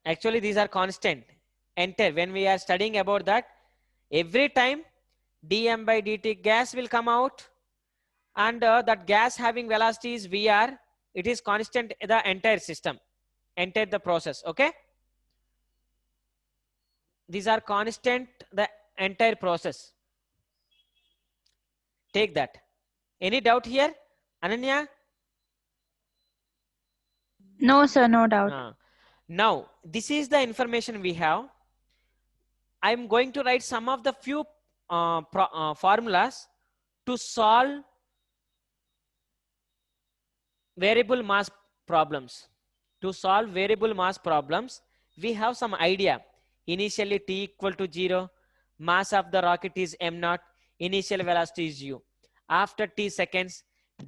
Actually these are constant. Enter, when we are studying about that, every time dm by dt gas will come out and that gas having velocity is VR, it is constant the entire system, entire the process. Okay, these are constant the entire process. Take that. Any doubt here, Ananya? No, sir, no doubt. Now this is the information we have. I'm going to write some of the few formulas to solve variable mass problems. To solve variable mass problems, we have some idea. Initially t equal to 0, mass of the rocket is m naught, initial velocity is u. After t seconds,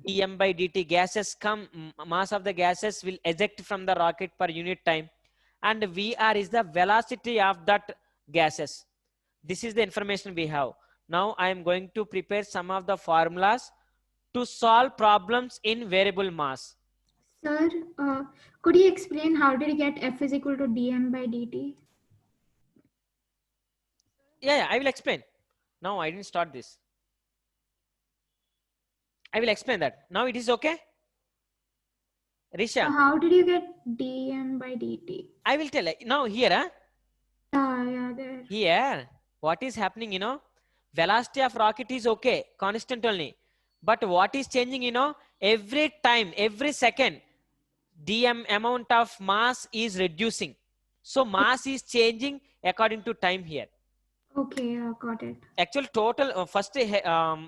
dm by dt gases come, mass of the gases will eject from the rocket per unit time, and VR is the velocity of that gases. This is the information we have. Now I am going to prepare some of the formulas to solve problems in variable mass. Sir, could you explain how did you get F is equal to dm by dt? Yeah, I will explain. No, I didn't start this. I will explain that. Now it is okay? Risha. How did you get dm by dt? I will tell. Now here, Yeah, there. here, what is happening, you know, velocity of rocket is okay, constant only. But what is changing, you know, every time, every second, dm amount of mass is reducing. So mass is changing according to time here. Okay, got it. Actual total, first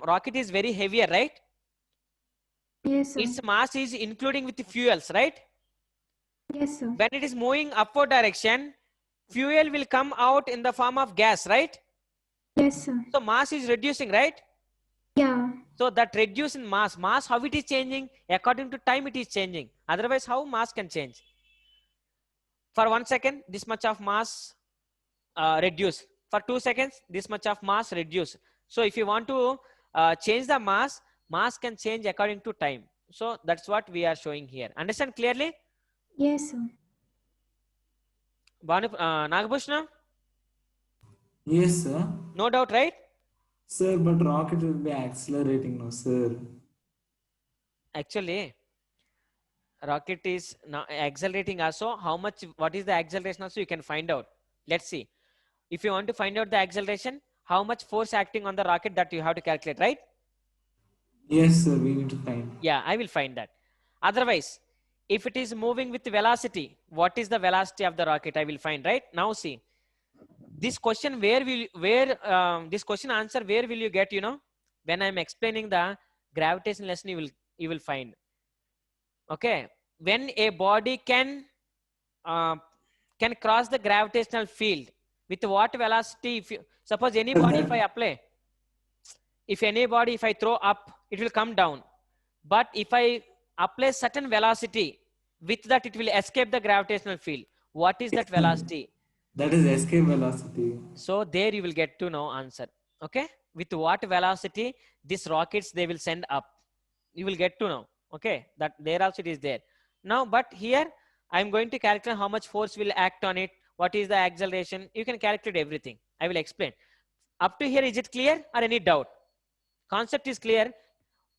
rocket is very heavier, right? Yes, sir. Its mass is including with the fuels, right? Yes, sir. When it is moving upward direction, fuel will come out in the form of gas, right? Yes, sir. So mass is reducing, right? Yeah. So that reduce in mass, how it is changing? According to time it is changing. Otherwise, how mass can change? For 1 second, this much of mass reduce. For 2 seconds, this much of mass reduce. So if you want to change the mass, mass can change according to time. So that's what we are showing here. Understand clearly? Yes, sir. Nagabhushna? Yes, sir. No doubt, right? Sir, but rocket will be accelerating now, sir. Actually, rocket is now accelerating also. How much, what is the acceleration also you can find out. Let's see. If you want to find out the acceleration, how much force acting on the rocket, that you have to calculate, right? Yes, sir. We need to find. Yeah, I will find that. Otherwise, if it is moving with velocity, what is the velocity of the rocket? I will find, right? Now see, this question this question answer, where will you get, you know, when I'm explaining the gravitation lesson, you will find. Okay, when a body can cross the gravitational field, with what velocity? If you suppose any body, if I apply, if I throw up, it will come down. But if I apply certain velocity, with that it will escape the gravitational field. What is that velocity? That is escape velocity. So there you will get to know answer. Okay, with what velocity these rockets they will send up, you will get to know. Okay, that there also it is there. Now, but here I'm going to calculate how much force will act on it, what is the acceleration. You can calculate everything. I will explain. Up to here, is it clear or any doubt? Concept is clear.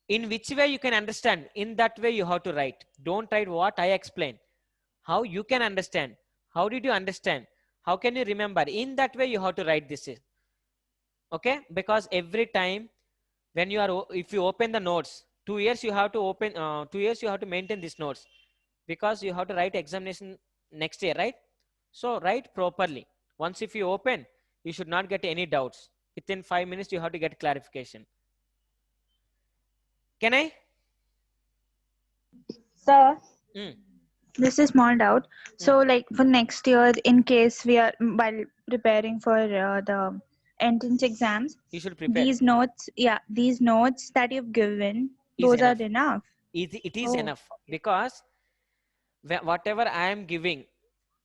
In which way you can understand, in that way you have to write. Don't write what I explain. How you can understand. How did you understand? How can you remember? In that way you have to write this. Okay, because every time when you are, if you open the notes, 2 years you have to open, 2 years you have to maintain these notes, because you have to write examination next year, right? So write properly. Once if you open, you should not get any doubts. Within 5 minutes you have to get clarification. Can I? Sir, This is small doubt. So, like for next year, in case we are while preparing for the entrance exams, you should prepare. These notes that you've given, those are enough. It is enough, because whatever I am giving,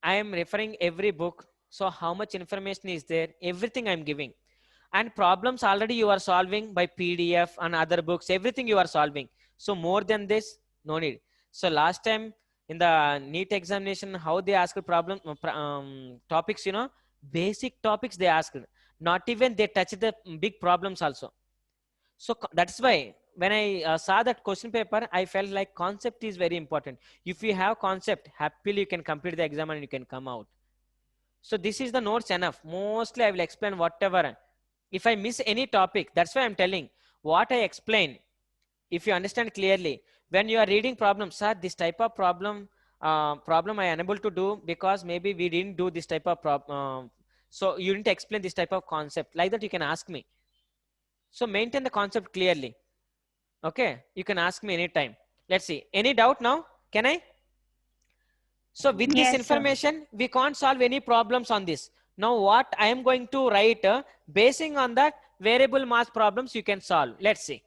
I am referring every book. So how much information is there? Everything I am giving. And problems already you are solving by PDF and other books, everything you are solving. So more than this, no need. So last time in the NEET examination, how they asked problem topics, you know, basic topics they asked. Not even they touch the big problems also. So that's why when I saw that question paper, I felt like concept is very important. If you have concept, happily you can complete the exam and you can come out. So this is the notes enough. Mostly I will explain whatever. If I miss any topic, that's why I'm telling what I explain. If you understand clearly, when you are reading problems, sir, this type of problem I am unable to do because maybe we didn't do this type of problem. So you didn't explain this type of concept. Like that you can ask me. So maintain the concept clearly. Okay, you can ask me anytime. Let's see. Any doubt now? Can I? So with this information, we can't solve any problems on this. Now what I am going to write, basing on that variable mass problems you can solve. Let's see.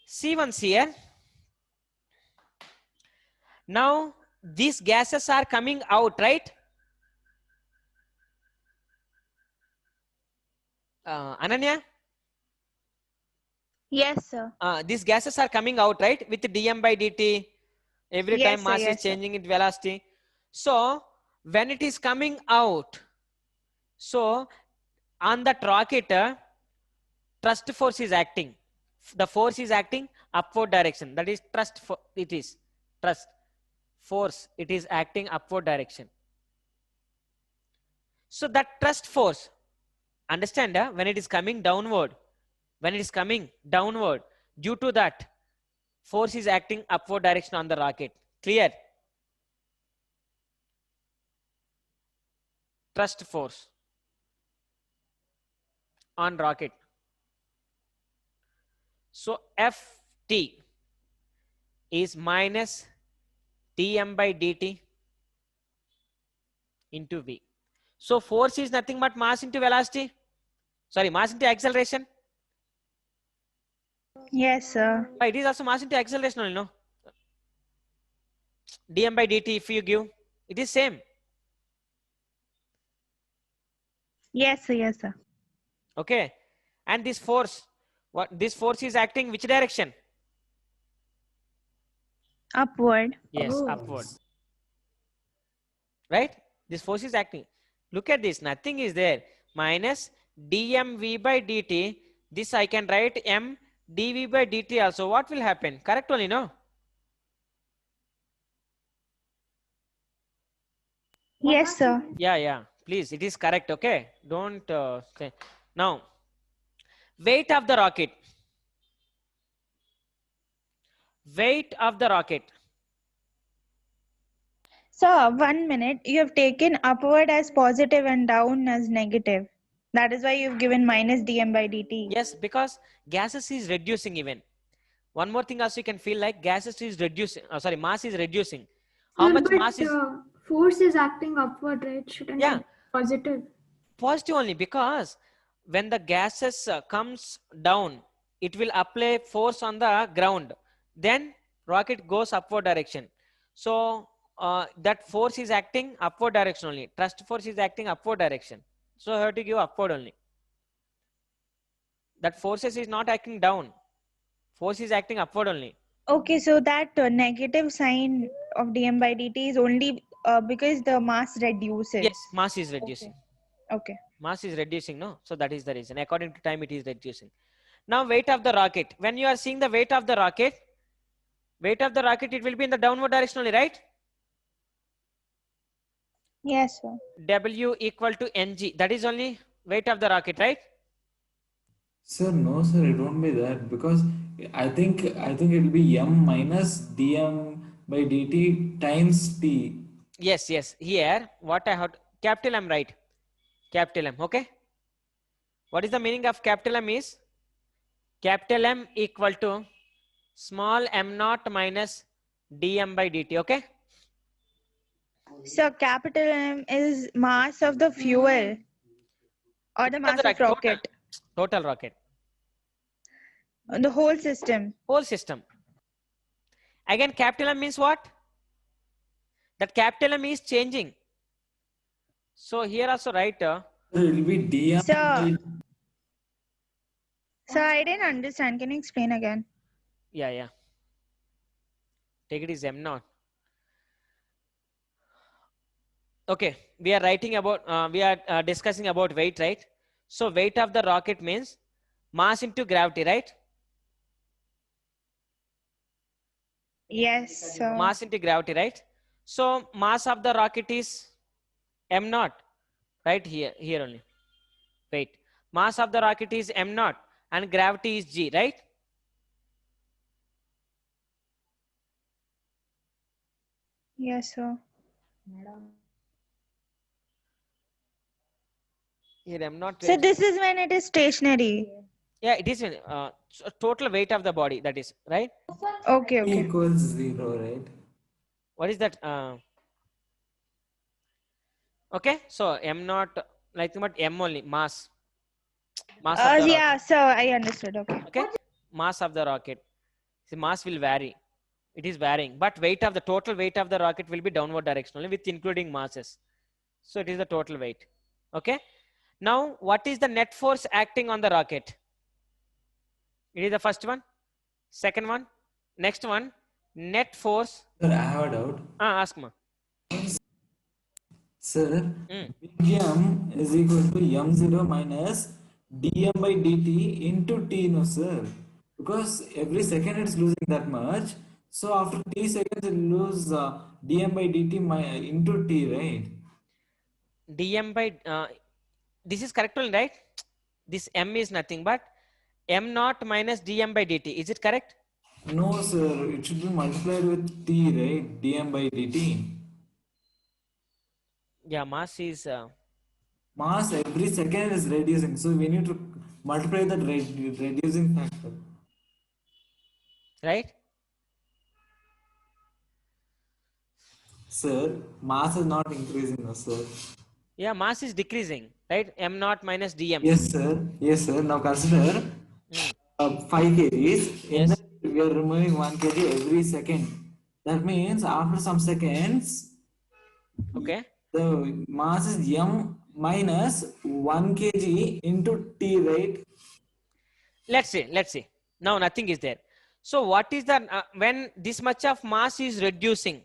See once here. Now these gases are coming out, right? Ananya? Yes, sir. These gases are coming out, right? With dm by dt. Every time mass is changing its velocity. So when it is coming out, so on that rocket, thrust force is acting. The force is acting upward direction. That is thrust. It is thrust force. It is acting upward direction. So that thrust force, understand, when it is coming downward, due to that force is acting upward direction on the rocket. Clear? Thrust force on rocket. So Ft is minus dm by dt into v. So force is nothing but mass into velocity. Sorry, mass into acceleration. Yes, sir. It is also mass into acceleration only, no? dm by dt, if you give, it is same. Yes, sir. Yes, sir. Okay. And this force, this force is acting which direction? Upward. Yes, upward. Right? This force is acting. Look at this. Nothing is there. Minus dmv by dt. This I can write m dv by dt also. What will happen? Correct only, no? Yes, sir. Yeah. please, it is correct. Okay, don't say. Now, weight of the rocket. Weight of the rocket. So 1 minute, you have taken upward as positive and down as negative. That is why you've given minus dm by dt. Yes, because gases is reducing even. One more thing also you can feel like gases is reducing. Sorry, mass is reducing. How Sir, much but mass is force is acting upward, right? Shouldn't Yeah. it be positive? positive only? Because when the gases comes down, it will apply force on the ground. Then rocket goes upward direction. So that force is acting upward direction only. Thrust force is acting upward direction. So I have to give upward only. That forces is not acting down. Force is acting upward only. Okay, so that negative sign of dm by dt is only because the mass reduces. Yes, mass is reducing. Okay. Mass is reducing, no? So that is the reason. According to time, it is reducing. Now, weight of the rocket. When you are seeing the weight of the rocket, it will be in the downward direction only, right? Yes, sir. W equal to mg. That is only weight of the rocket, right? Sir, no, sir, it won't be that because I think it will be m minus dm by dt times t. Yes, yes. Here, what I have, capital M, right? Capital M, okay? What is the meaning of capital M is? Capital M equal to small m naught minus dm by dt, okay? So capital M is mass of the fuel or the mass of rocket. Total rocket. The whole system. Whole system. Again, capital M means what? That capital M is changing. So here also write. Sir, it will be dm by So I didn't understand. Can you explain again? Yeah. Take it as m naught. Okay, we are writing about. We are discussing about weight, right? So weight of the rocket means mass into gravity, right? Yes, sir. Mass into gravity, right? So mass of the rocket is m naught, right? Here only. Wait, mass of the rocket is m naught and gravity is g, right? Yes, sir. Here m naught. So this is when it is stationary. Yeah, it is total weight of the body, that is right. Okay, t okay. equals 0, right? What is that? Okay, so m naught, like what, m only, mass of the Yeah, sir, I understood. Okay. rocket. Okay, mass of the rocket. The mass will vary. It is varying, but weight of the total weight of the rocket will be downward directionally with including masses. So it is the total weight. Okay. Now, what is the net force acting on the rocket? It is the first one, second one, next one. Net force. Sir, I have a doubt. Ask ma. Sir, big M is equal to m0 minus dm by dt into t, no, sir. Because every second it's losing that much. So after t seconds it lose dm by dt into t, right? Dm by this is correct only, right? This m is nothing but m naught minus dm by dt. Is it correct? No, sir. It should be multiplied with t, right? dm by dt. Yeah, mass is Mass every second is reducing, so we need to multiply that reducing factor. right. Sir, mass is not increasing, no, sir. Yeah, mass is decreasing, right? M naught minus dm. Yes, sir. Yes, sir. Now consider 5 kgs. In Yes. that we are removing 1 kg every second. That means after some seconds, Okay. the mass is m minus 1 kg into t, right? Let's see. Now nothing is there. So what is the when this much of mass is reducing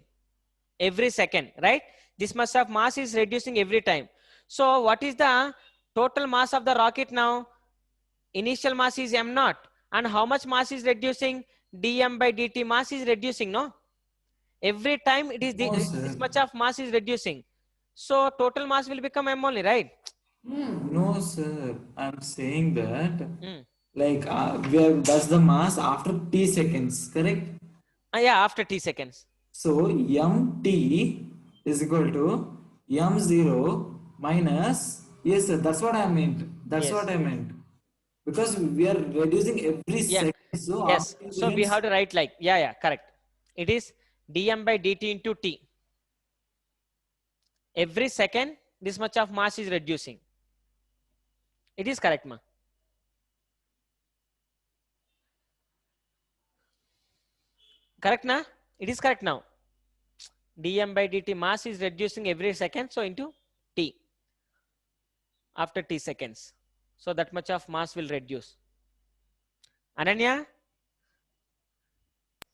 every second, right? This much of mass is reducing every time. So what is the total mass of the rocket now? Initial mass is m naught, and how much mass is reducing? Dm by dt mass is reducing, no? Every time it is No, this sir. much of mass is reducing. So total mass will become m only, right? No, sir. I'm saying that Hmm. like that's the mass after t seconds, correct? Yeah, after t seconds. So mt is equal to m0 minus, yes, sir. That's what I meant. That's Yes. what I meant. Because we are reducing every Yeah. second. So Yes. after t So we seconds, have to write like, yeah, correct. It is dm by dt into t. Every second, this much of mass is reducing. It is correct, ma. Correct, na? It is correct now. dm by dt mass is reducing every second, so into t after t seconds. So that much of mass will reduce. Ananya,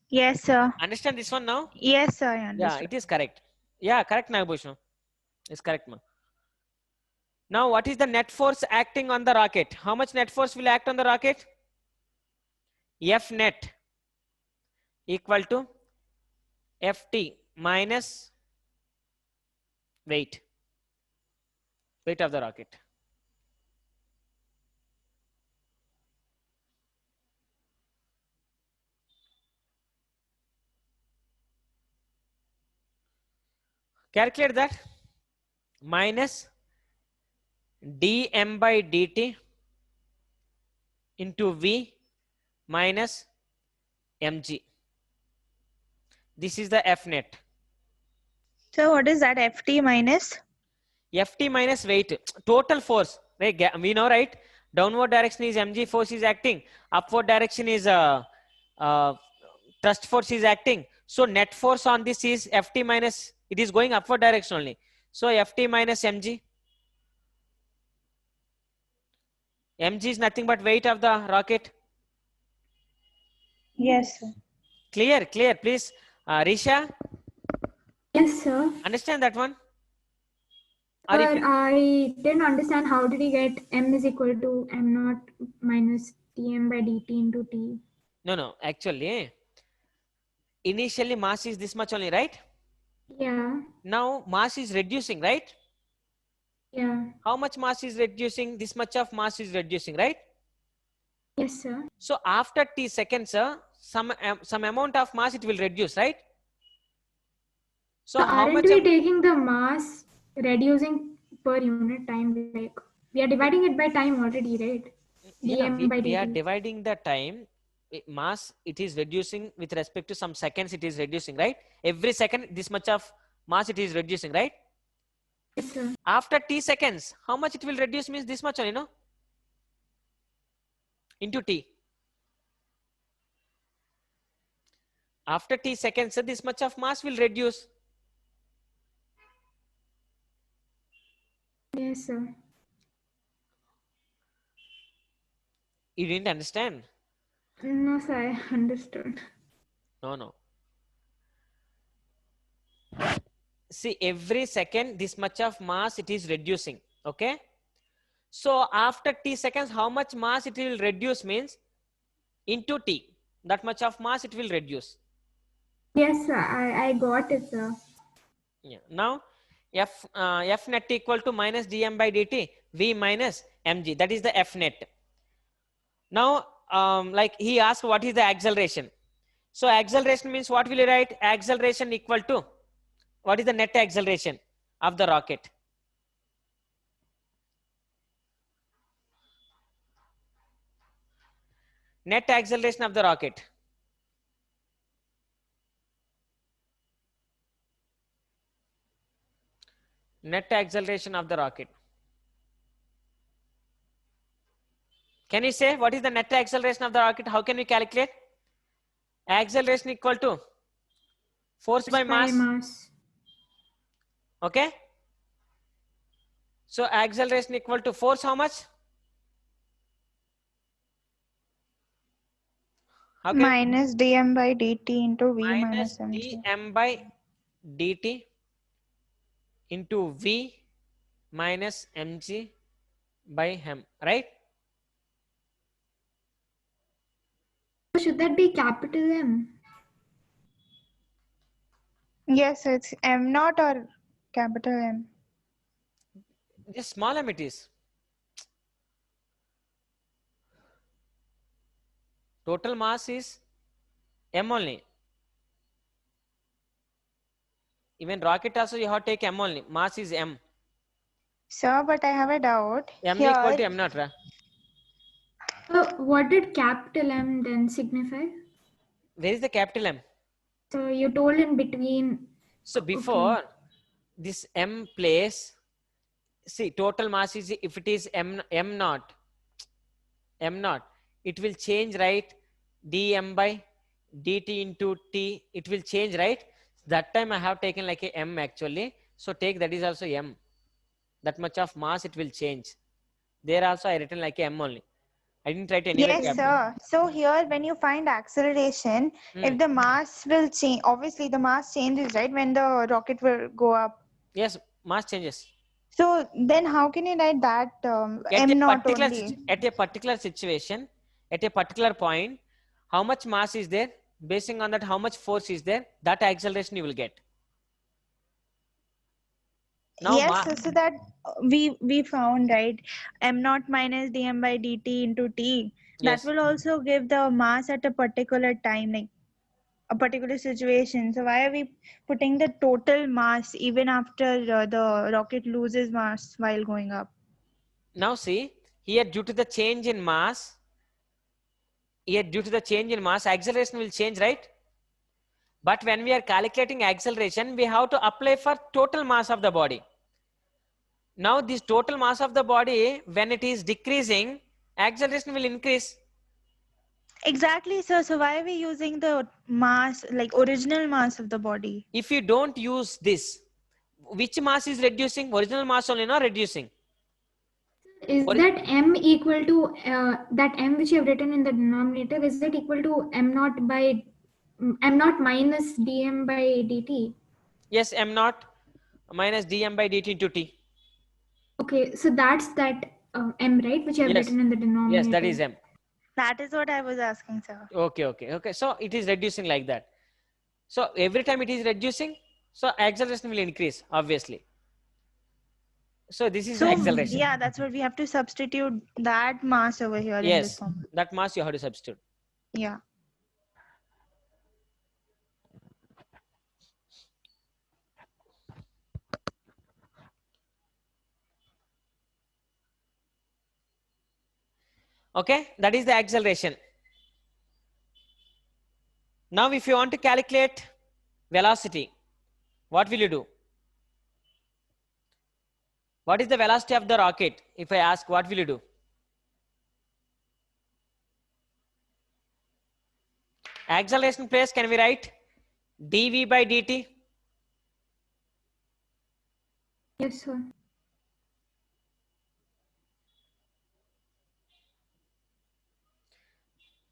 Yes, sir. understand this one now? Yes, sir, I Yeah, understood. it is correct. Yeah, correct, Nagbhushan. It's correct, ma. Now, what is the net force acting on the rocket? How much net force will act on the rocket? F net equal to Ft minus weight of the rocket. Calculate that. Minus dm by dt into v minus mg. This is the F net. So what is that? Ft minus? Ft minus weight, total force, right? We know, right? Downward direction is mg force is acting, upward direction is thrust force is acting. So net force on this is Ft minus, it is going upward direction only. So Ft minus mg. Mg is nothing but weight of the rocket. Yes, sir. Clear, please. Risha, Yes, sir. understand that one? Or But if you, I didn't understand how did he get m is equal to m naught minus dm by dt into t. no, actually, initially mass is this much only, right? Yeah, Now mass is reducing, right? yeah. How much mass is reducing? This much of mass is reducing, right? Yes, sir. So after t seconds, some amount of mass it will reduce, right? So So how aren't much we of, taking the mass reducing per unit time? Like we are dividing it by time already, right? yeah, dm by we are dt. dividing the time. Mass it is reducing with respect to some seconds, it is reducing, right? Every second this much of mass it is reducing, right? Yes, sir. After t seconds, how much it will reduce means this much only, no? Into t. After t seconds, this much of mass will reduce. Yes, sir. You didn't understand? No, sir, I understood. No. See, every second this much of mass it is reducing, okay? So after t seconds, how much mass it will reduce means into t, that much of mass it will reduce. Yes, sir, I got it, sir. Yeah. Now F net equal to minus dm by dt v minus mg, that is the F net. Now like he asked what is the acceleration. So acceleration means what will you write? Acceleration equal to, what is the net acceleration of the rocket? Net acceleration of the rocket. Net acceleration of the rocket. Can you say what is the net acceleration of the rocket? How can we calculate? Acceleration equal to force by By mass. mass. Okay. So acceleration equal to force how much? How can Minus dm by dt into v minus minus mg. dm by dt into v minus mg by m, right? Should that be capital M? Yes, it's m naught or capital M. This small m it is. Total mass is m only. Even rocket also you have to take m only. Mass is m. Sir, but I have a doubt. M equal to Here, m naught, right? So what did capital M then signify? Where is the capital M? So you told in between. So before this m place, see total mass is if it is m naught, it will change, right? dm by dt into t, it will change, right? That time I have taken like a m actually. So take that is also m. That much of mass it will change. There also I written like a m only. I didn't write anywhere yes, capital. sir. So here, when you find acceleration, if the mass will change, obviously the mass changes, right? When the rocket will go up. Yes, mass changes. So then, how can you write that At m a naught particular only? at a particular situation, at a particular point, how much mass is there? Basing on that, how much force is there? That acceleration you will get. Now, Yes, so that we found, right, m naught minus dm by dt into t. That yes. will also give the mass at a particular time, like a particular situation. So why are we putting the total mass even after the rocket loses mass while going up? Now see here, due to the change in mass, acceleration will change, right? But when we are calculating acceleration, we have to apply for total mass of the body. Now this total mass of the body, when it is decreasing, acceleration will increase. Exactly, sir. So why are we using the mass, like original mass of the body? If you don't use this, which mass is reducing? Original mass only, not reducing. Is that m equal to that m which you have written in the denominator? Is it equal to m naught by m naught minus dm by dt? Yes, m naught minus dm by dt into t. Okay, so that's that m, right, which you have Yes. written in the denominator. Yes, that is m. That is what I was asking, sir. Okay. So it is reducing like that. So every time it is reducing, so acceleration will increase, obviously. So this is acceleration. Yeah, that's what we have to substitute that mass over here in this Yes, form. that mass you have to substitute. Yeah. Okay, that is the acceleration. Now if you want to calculate velocity, what will you do? What is the velocity of the rocket? If I ask, what will you do? Acceleration place, can we write dv by dt? Yes, sir.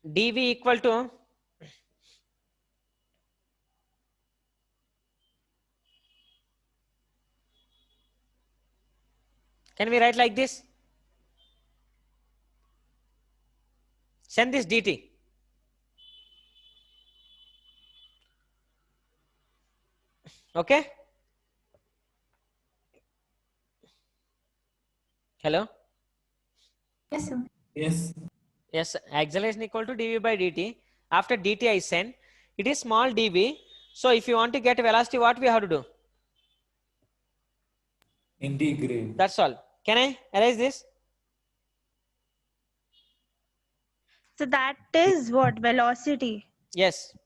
dv equal to can we write like this? Send this dt. Okay. Hello. Yes, sir. Yes. Yes, acceleration equal to dv by dt. After dt I send, it is small dv. So if you want to get velocity, what we have to do? Integrate. That's all. Can I erase this? So that is what? Velocity. Yes.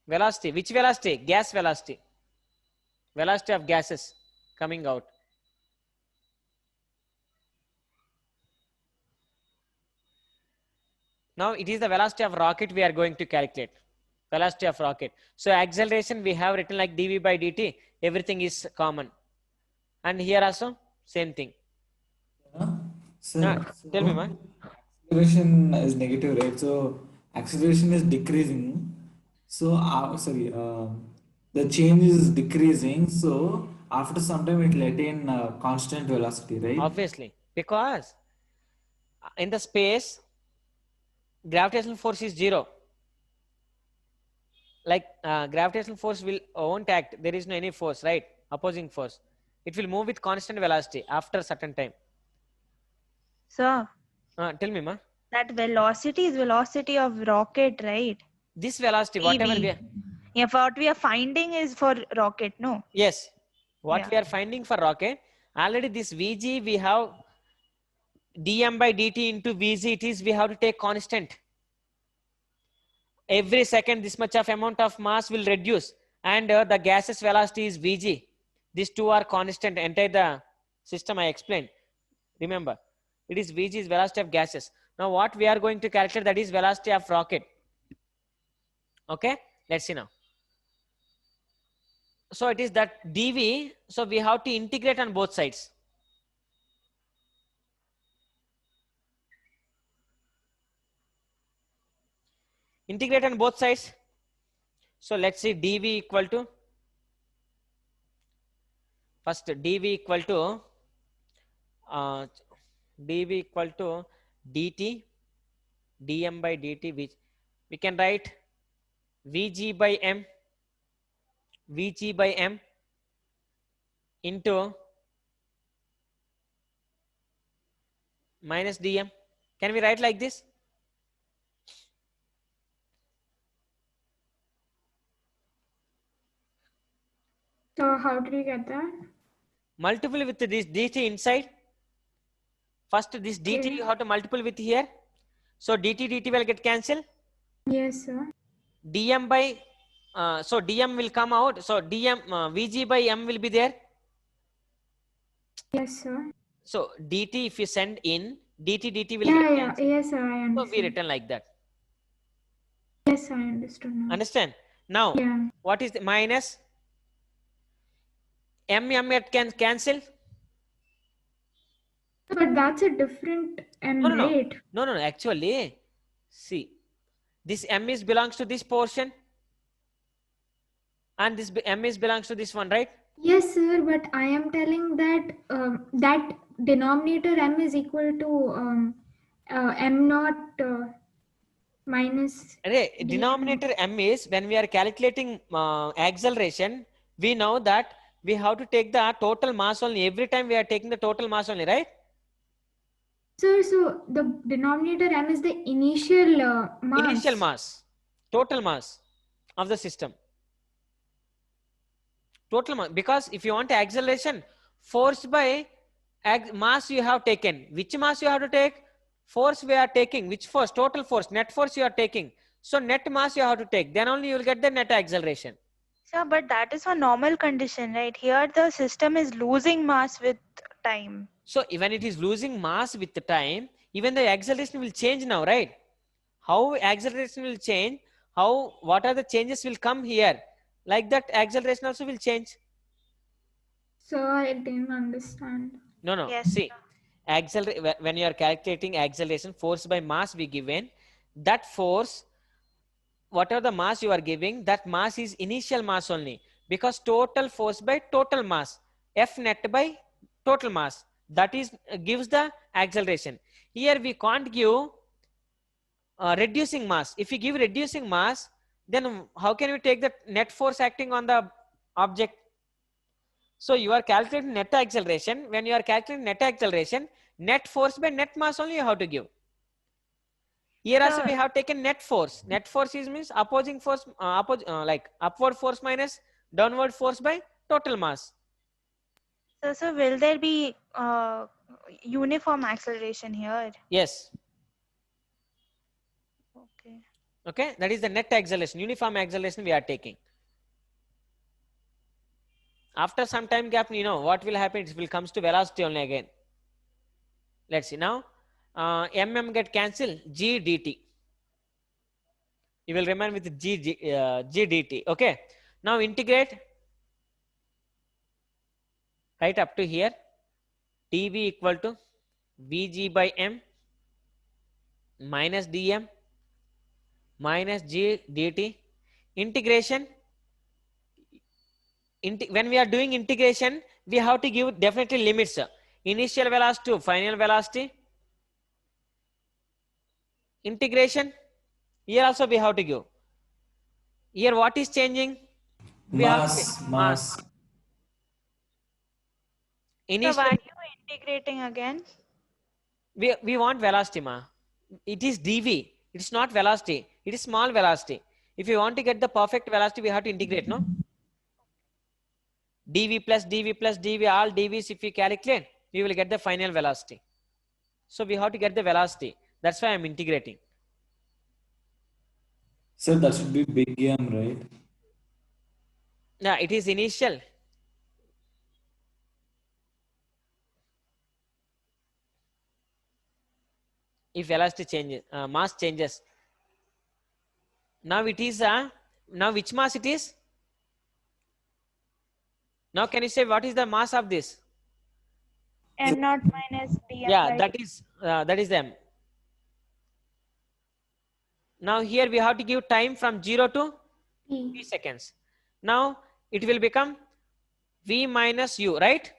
Velocity. Which velocity? Gas velocity. Velocity of gases coming out. Now it is the velocity of rocket we are going to calculate. Velocity of rocket. So acceleration we have written like dv by dt. Everything is common. And here also same thing. Sir, Tell me, man. acceleration is negative, right? So acceleration is decreasing. So the change is decreasing. So after some time, it will attain constant velocity, right? Obviously, because in the space, gravitational force is 0. like gravitational force will won't act. There is no any force, right? Opposing force. It will move with constant velocity after a certain time. Sir, Tell me, ma. that velocity is velocity of rocket, right? This velocity, whatever we EV. Yeah, what we are finding is for rocket, no? yes, what Yeah. we are finding for rocket, already this Vg we have dm by dt into Vg. It is we have to take constant. Every second this much of amount of mass will reduce, and the gaseous velocity is Vg. These two are constant. Entire the system I explained. Remember, it is Vg is velocity of gases. Now what we are going to calculate, that is velocity of rocket. Okay, let's see now. So it is that dv. So we have to integrate on both sides. Integrate on both sides. So let's see dv equal to, first dv equal to dt dm by dt, which we can write vg by m into minus dm. Can we write like this? So how did you get that? Multiple with this dt inside. First this dt Okay. you have to multiple with here. So dt will get cancelled. Yes, sir. Dm by so dm will come out. So dm vg by m will be there. Yes, sir. So dt if you send in, dt will Yeah, get yeah. cancelled. Yes, sir. I So we understand. written like that. Yes, I understood now. Understand? Now Yeah. what is the minus m it can cancel. But that's a different M, No, no, no. right? No, no, no. Actually, see, this m is belongs to this portion, and this m is belongs to this one, right? Yes, sir. But I am telling that that denominator M is equal to M naught minus Array, denominator m is when we are calculating acceleration, we know that we have to take the total mass only. Every time we are taking the total mass only, right? Sir, so the denominator M is the initial mass. Initial mass, total mass of the system. Total mass, because if you want acceleration, force by mass you have taken. Which mass you have to take? Force we are taking. Which force? Total force, net force you are taking. So net mass you have to take. Then only you will get the net acceleration. Sir, but that is for normal condition, right? Here the system is losing mass with time. So when it is losing mass with the time, even the acceleration will change now, right? How acceleration will change? How, what are the changes will come here? Like that acceleration also will change. So I didn't understand. No, no. Yes. See, when you are calculating acceleration, force by mass we given, that force, whatever the mass you are giving, that mass is initial mass only, because total force by total mass, F net by total mass, that is gives the acceleration. Here we can't give reducing mass. If you give reducing mass, then how can we take the net force acting on the object? So you are calculating net acceleration. When you are calculating net acceleration, net force by net mass only you have to give. Here also we have taken net force. Net force is means opposing force, like upward force minus downward force by total mass. So will there be uniform acceleration here? Yes. Okay. Okay, that is the net acceleration. Uniform acceleration we are taking. After some time gap, you know what will happen? It will comes to velocity only again. Let's see now. Mm get cancelled. G dt. You will remain with G dt. Okay. Now integrate. Right up to here. dv equal to vg by m minus dm minus g dt. Integration. When we are doing integration, we have to give definitely limits. Initial velocity to final velocity. Integration. Here also we have to give. Here what is changing? We have Mass. So Initial, why are you integrating again? we want velocity, ma. It is dv. It's not velocity. It is small velocity. If you want to get the perfect velocity, we have to integrate, no? dv plus dv, all dv's if we calculate, we will get the final velocity. So we have to get the velocity. That's why I'm integrating. So that should be big M, right? Yeah, it is initial. If velocity changes, mass changes. Now it is, now which mass it is? Now can you say what is the mass of this? M naught minus dm Yeah, by that is m. Now here we have to give time from 0 to T. 3 seconds. Now it will become v minus u, right?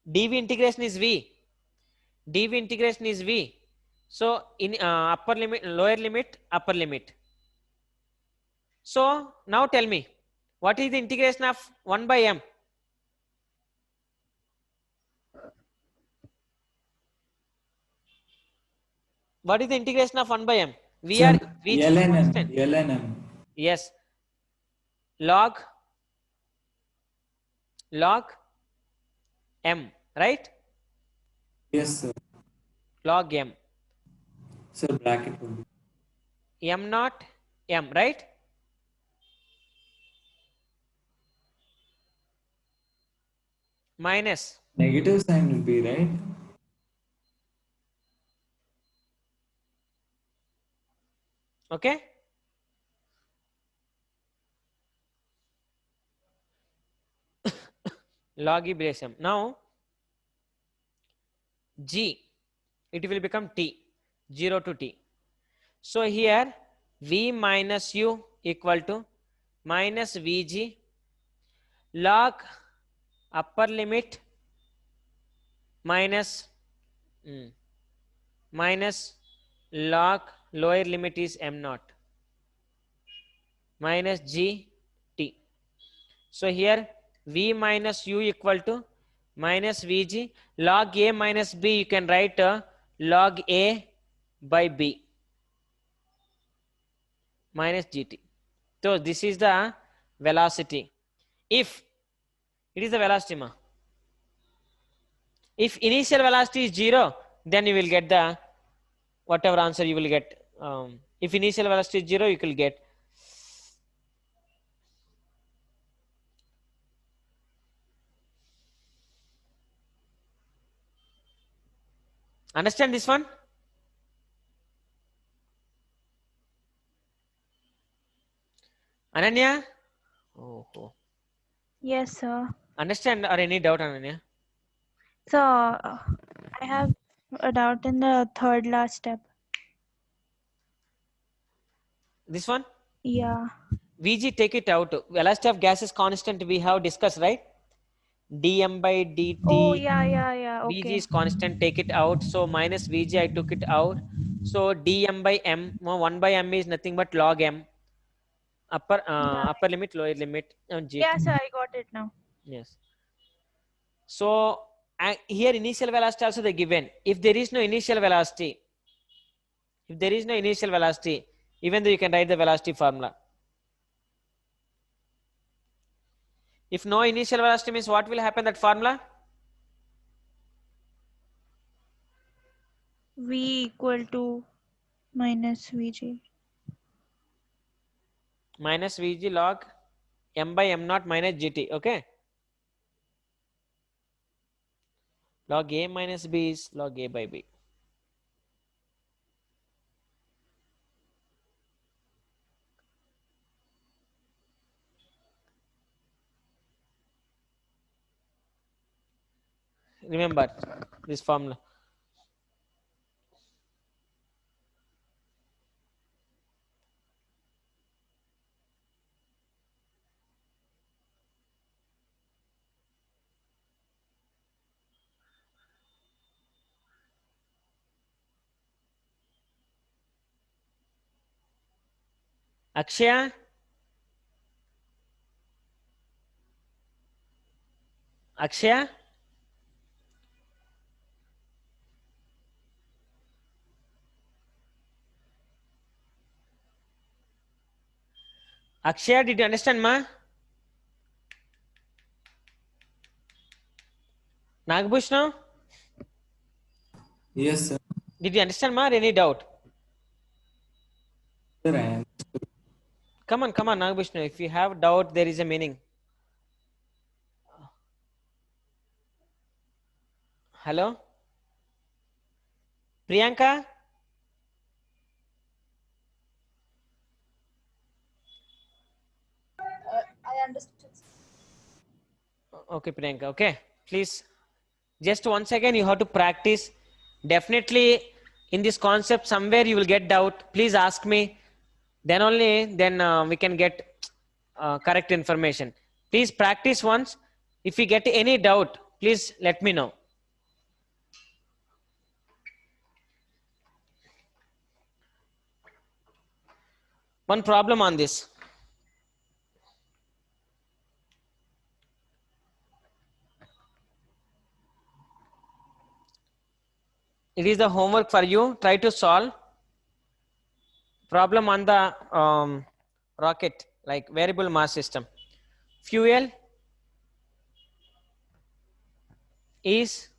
dv integration is v. dv integration is v. So in upper limit, lower limit, upper limit. So now tell me, what is the integration of 1 by m? What is the integration of 1 by m? We are Vg is constant. LNM. Yes. Log m, right? Yes, sir. Log m. Sir, bracket would be. M naught m, right? Minus. Negative sign will be, right? Okay. Log e base m. Now g, it will become t, 0 to t. So here v minus u equal to minus vg log upper limit minus minus log lower limit is m naught minus g t. So here v minus u equal to minus vg log a minus b, you can write log a by b minus gt. So this is the velocity. If it is the velocity, ma. If initial velocity is 0, then you will get the whatever answer you will get. If initial velocity is 0, you will get. Understand this one? Ananya? Oh. Yes, sir. Understand or any doubt, Ananya? So I have a doubt in the third last step. This one? Yeah. Vg, take it out. Velocity of gas is constant, we have discussed, right? dm by dt. Oh, yeah. Vg Okay. is constant, take it out. So minus Vg, I took it out. So dm by m, 1 by m is nothing but log m. Upper limit, lower limit, and gt. Yeah, sir, I got it now. Yes. So here initial velocity also they given. If there is no initial velocity, even though you can write the velocity formula. If no initial velocity means what will happen that formula? V equal to minus Vg. Minus Vg log m by m naught minus gt. Okay. Log a minus b is log a by b. Remember this formula. Akshaya? Akshaya? Akshaya, did you understand, ma? Nagbhushna? Yes, sir. Did you understand, ma? Any doubt? Sir, I am. Come on, Nagbhushna. If you have doubt, there is a meaning. Hello? Priyanka? I understood. Okay, Priyanka. Okay. Please, just once again, you have to practice. Definitely, in this concept, somewhere you will get doubt. Please ask me. Then only, we can get correct information. Please practice once. If you get any doubt, please let me know. One problem on this. It is the homework for you. Try to solve problem on the rocket, like variable mass system. Fuel is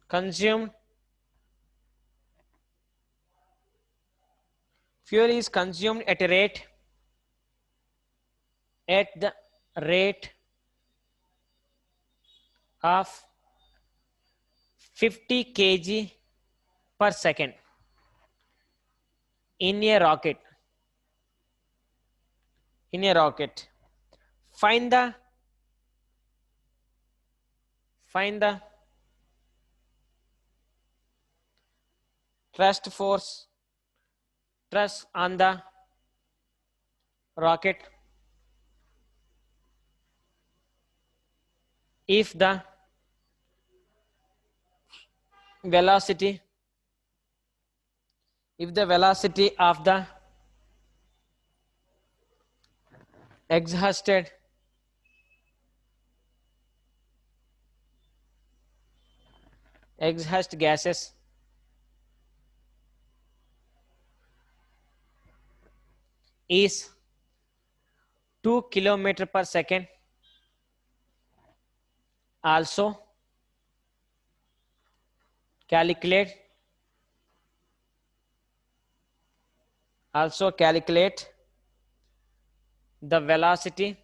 consumed. Fuel is consumed at the rate of 50 kg per second in a rocket. Find the thrust on the rocket if the velocity of the exhausted gases is 2 km per second. Also calculate the velocity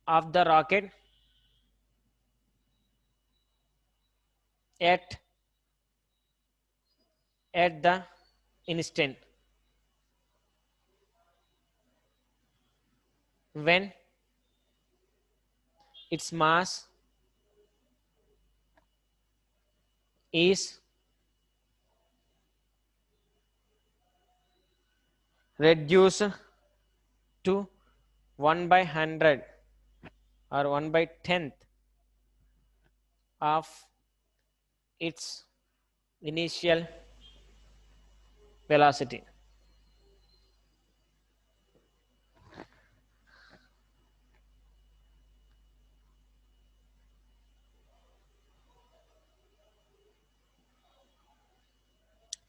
of the rocket at the instant when its mass is reduced to 1/100 or 1/10 of its initial velocity.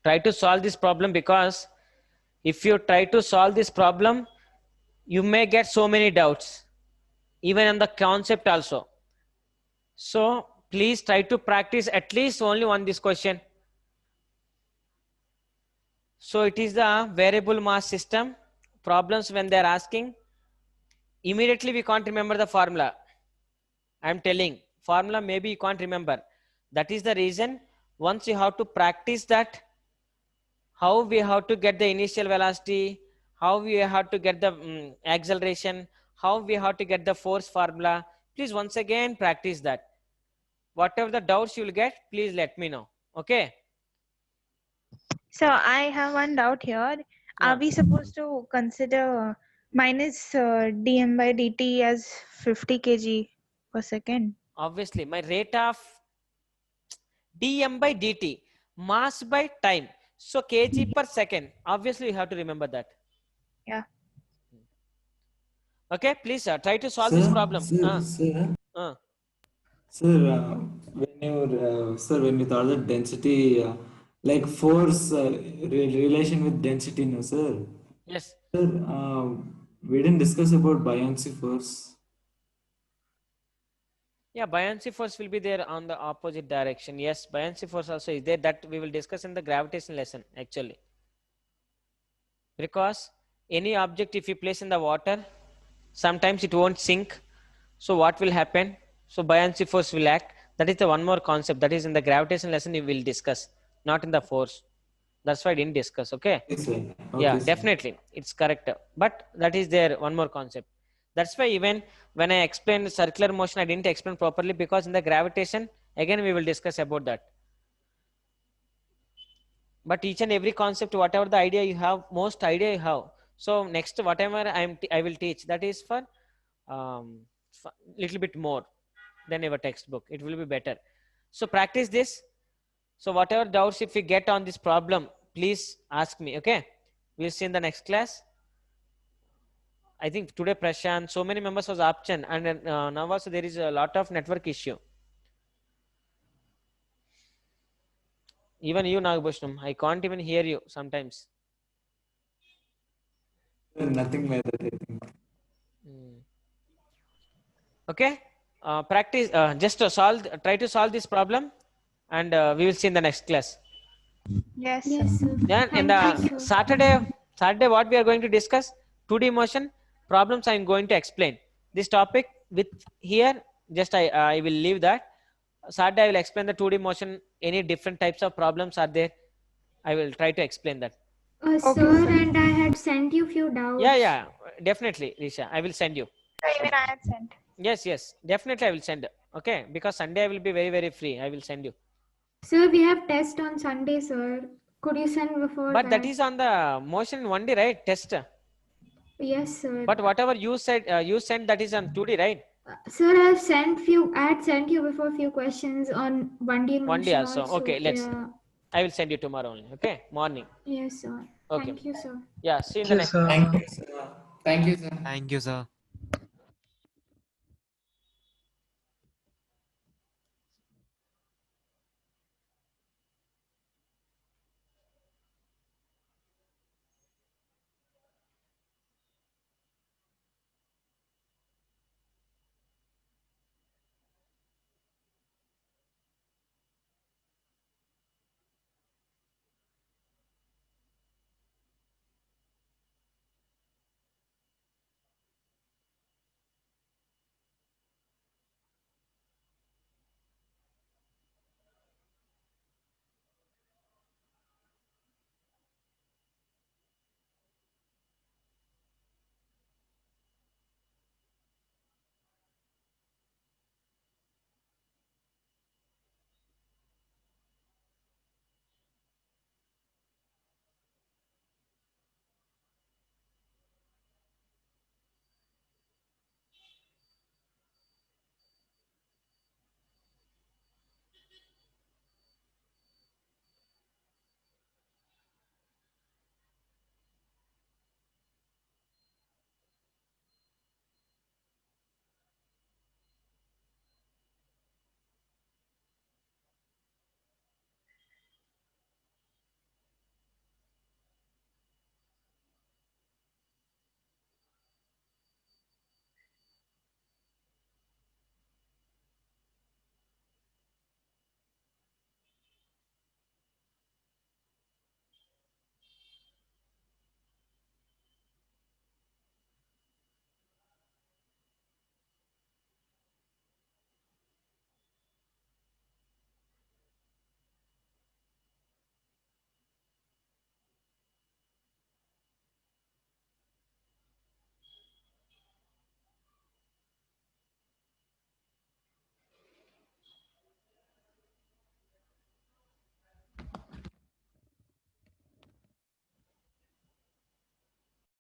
Try to solve this problem, because if you try to solve this problem, you may get so many doubts, even on the concept also. So please try to practice at least only on this question. So it is the variable mass system problems. When they are asking, immediately we can't remember the formula. I am telling, formula maybe you can't remember. That is the reason, once you have to practice that, how we have to get the initial velocity, how we have to get the acceleration, how we have to get the force formula. Please once again practice that. Whatever the doubts you will get, please let me know. Okay. So I have one doubt here. Are we supposed to consider minus dm by dt as 50 kg per second? obviously my rate of dm by dt, mass by time. So kg per second. Obviously, you have to remember that. Yeah. Okay, please try to solve this problem. When you thought that density, like force relation with density, no, sir. Yes. Sir, we didn't discuss about buoyancy force. Yeah, buoyancy force will be there on the opposite direction. Yes, buoyancy force also is there. That we will discuss in the gravitation lesson actually. Because any object if you place in the water, sometimes it won't sink. So what will happen? So buoyancy force will act. That is the one more concept that is in the gravitation lesson we will discuss, not in the force. That's why I didn't discuss. Okay. Yes, sir. Yeah, Okay, sir. definitely it's correct, but that is there one more concept. That's why even when I explained circular motion, I didn't explain properly, because in the gravitation again we will discuss about that. But each and every concept, whatever the idea you have, most idea you have, so next whatever I will teach, that is for little bit more than your textbook. It will be better. So practice this. So whatever doubts if you get on this problem, please ask me. Okay, we'll see in the next class. I think today Prashant, so many members was absent, and now also there is a lot of network issue. Even you, Nagbhushnam, I can't even hear you sometimes. Nothing like that, I think. Okay, practice. Just to solve, try to solve this problem, and we will see in the next class. Yes. Yes, sir. Then in Thank the you, sir. Saturday, what we are going to discuss? 2D motion problems. I am going to explain this topic with here. Just I will leave that. Saturday I will explain the 2D motion. Any different types of problems are there? I will try to explain that. Sir, and I had sent you few doubts. Yeah, definitely, Risha. I will send you. Even I had sent. Yes, definitely I will send. Okay, because Sunday I will be very free. I will send you. Sir, we have test on Sunday, sir. Could you send before But that is on the motion 1D, right? Test. Yes, sir. But whatever you said, you sent, that is on 2D, right? Sir, I had sent you before few questions on 1D motion 1D also. Okay, let's. Yeah. I will send you tomorrow only. Okay, morning. Yes, sir. Okay. Thank you, sir. Yeah, see you in the next. Thank you, sir. Thank you, sir. Thank you, sir.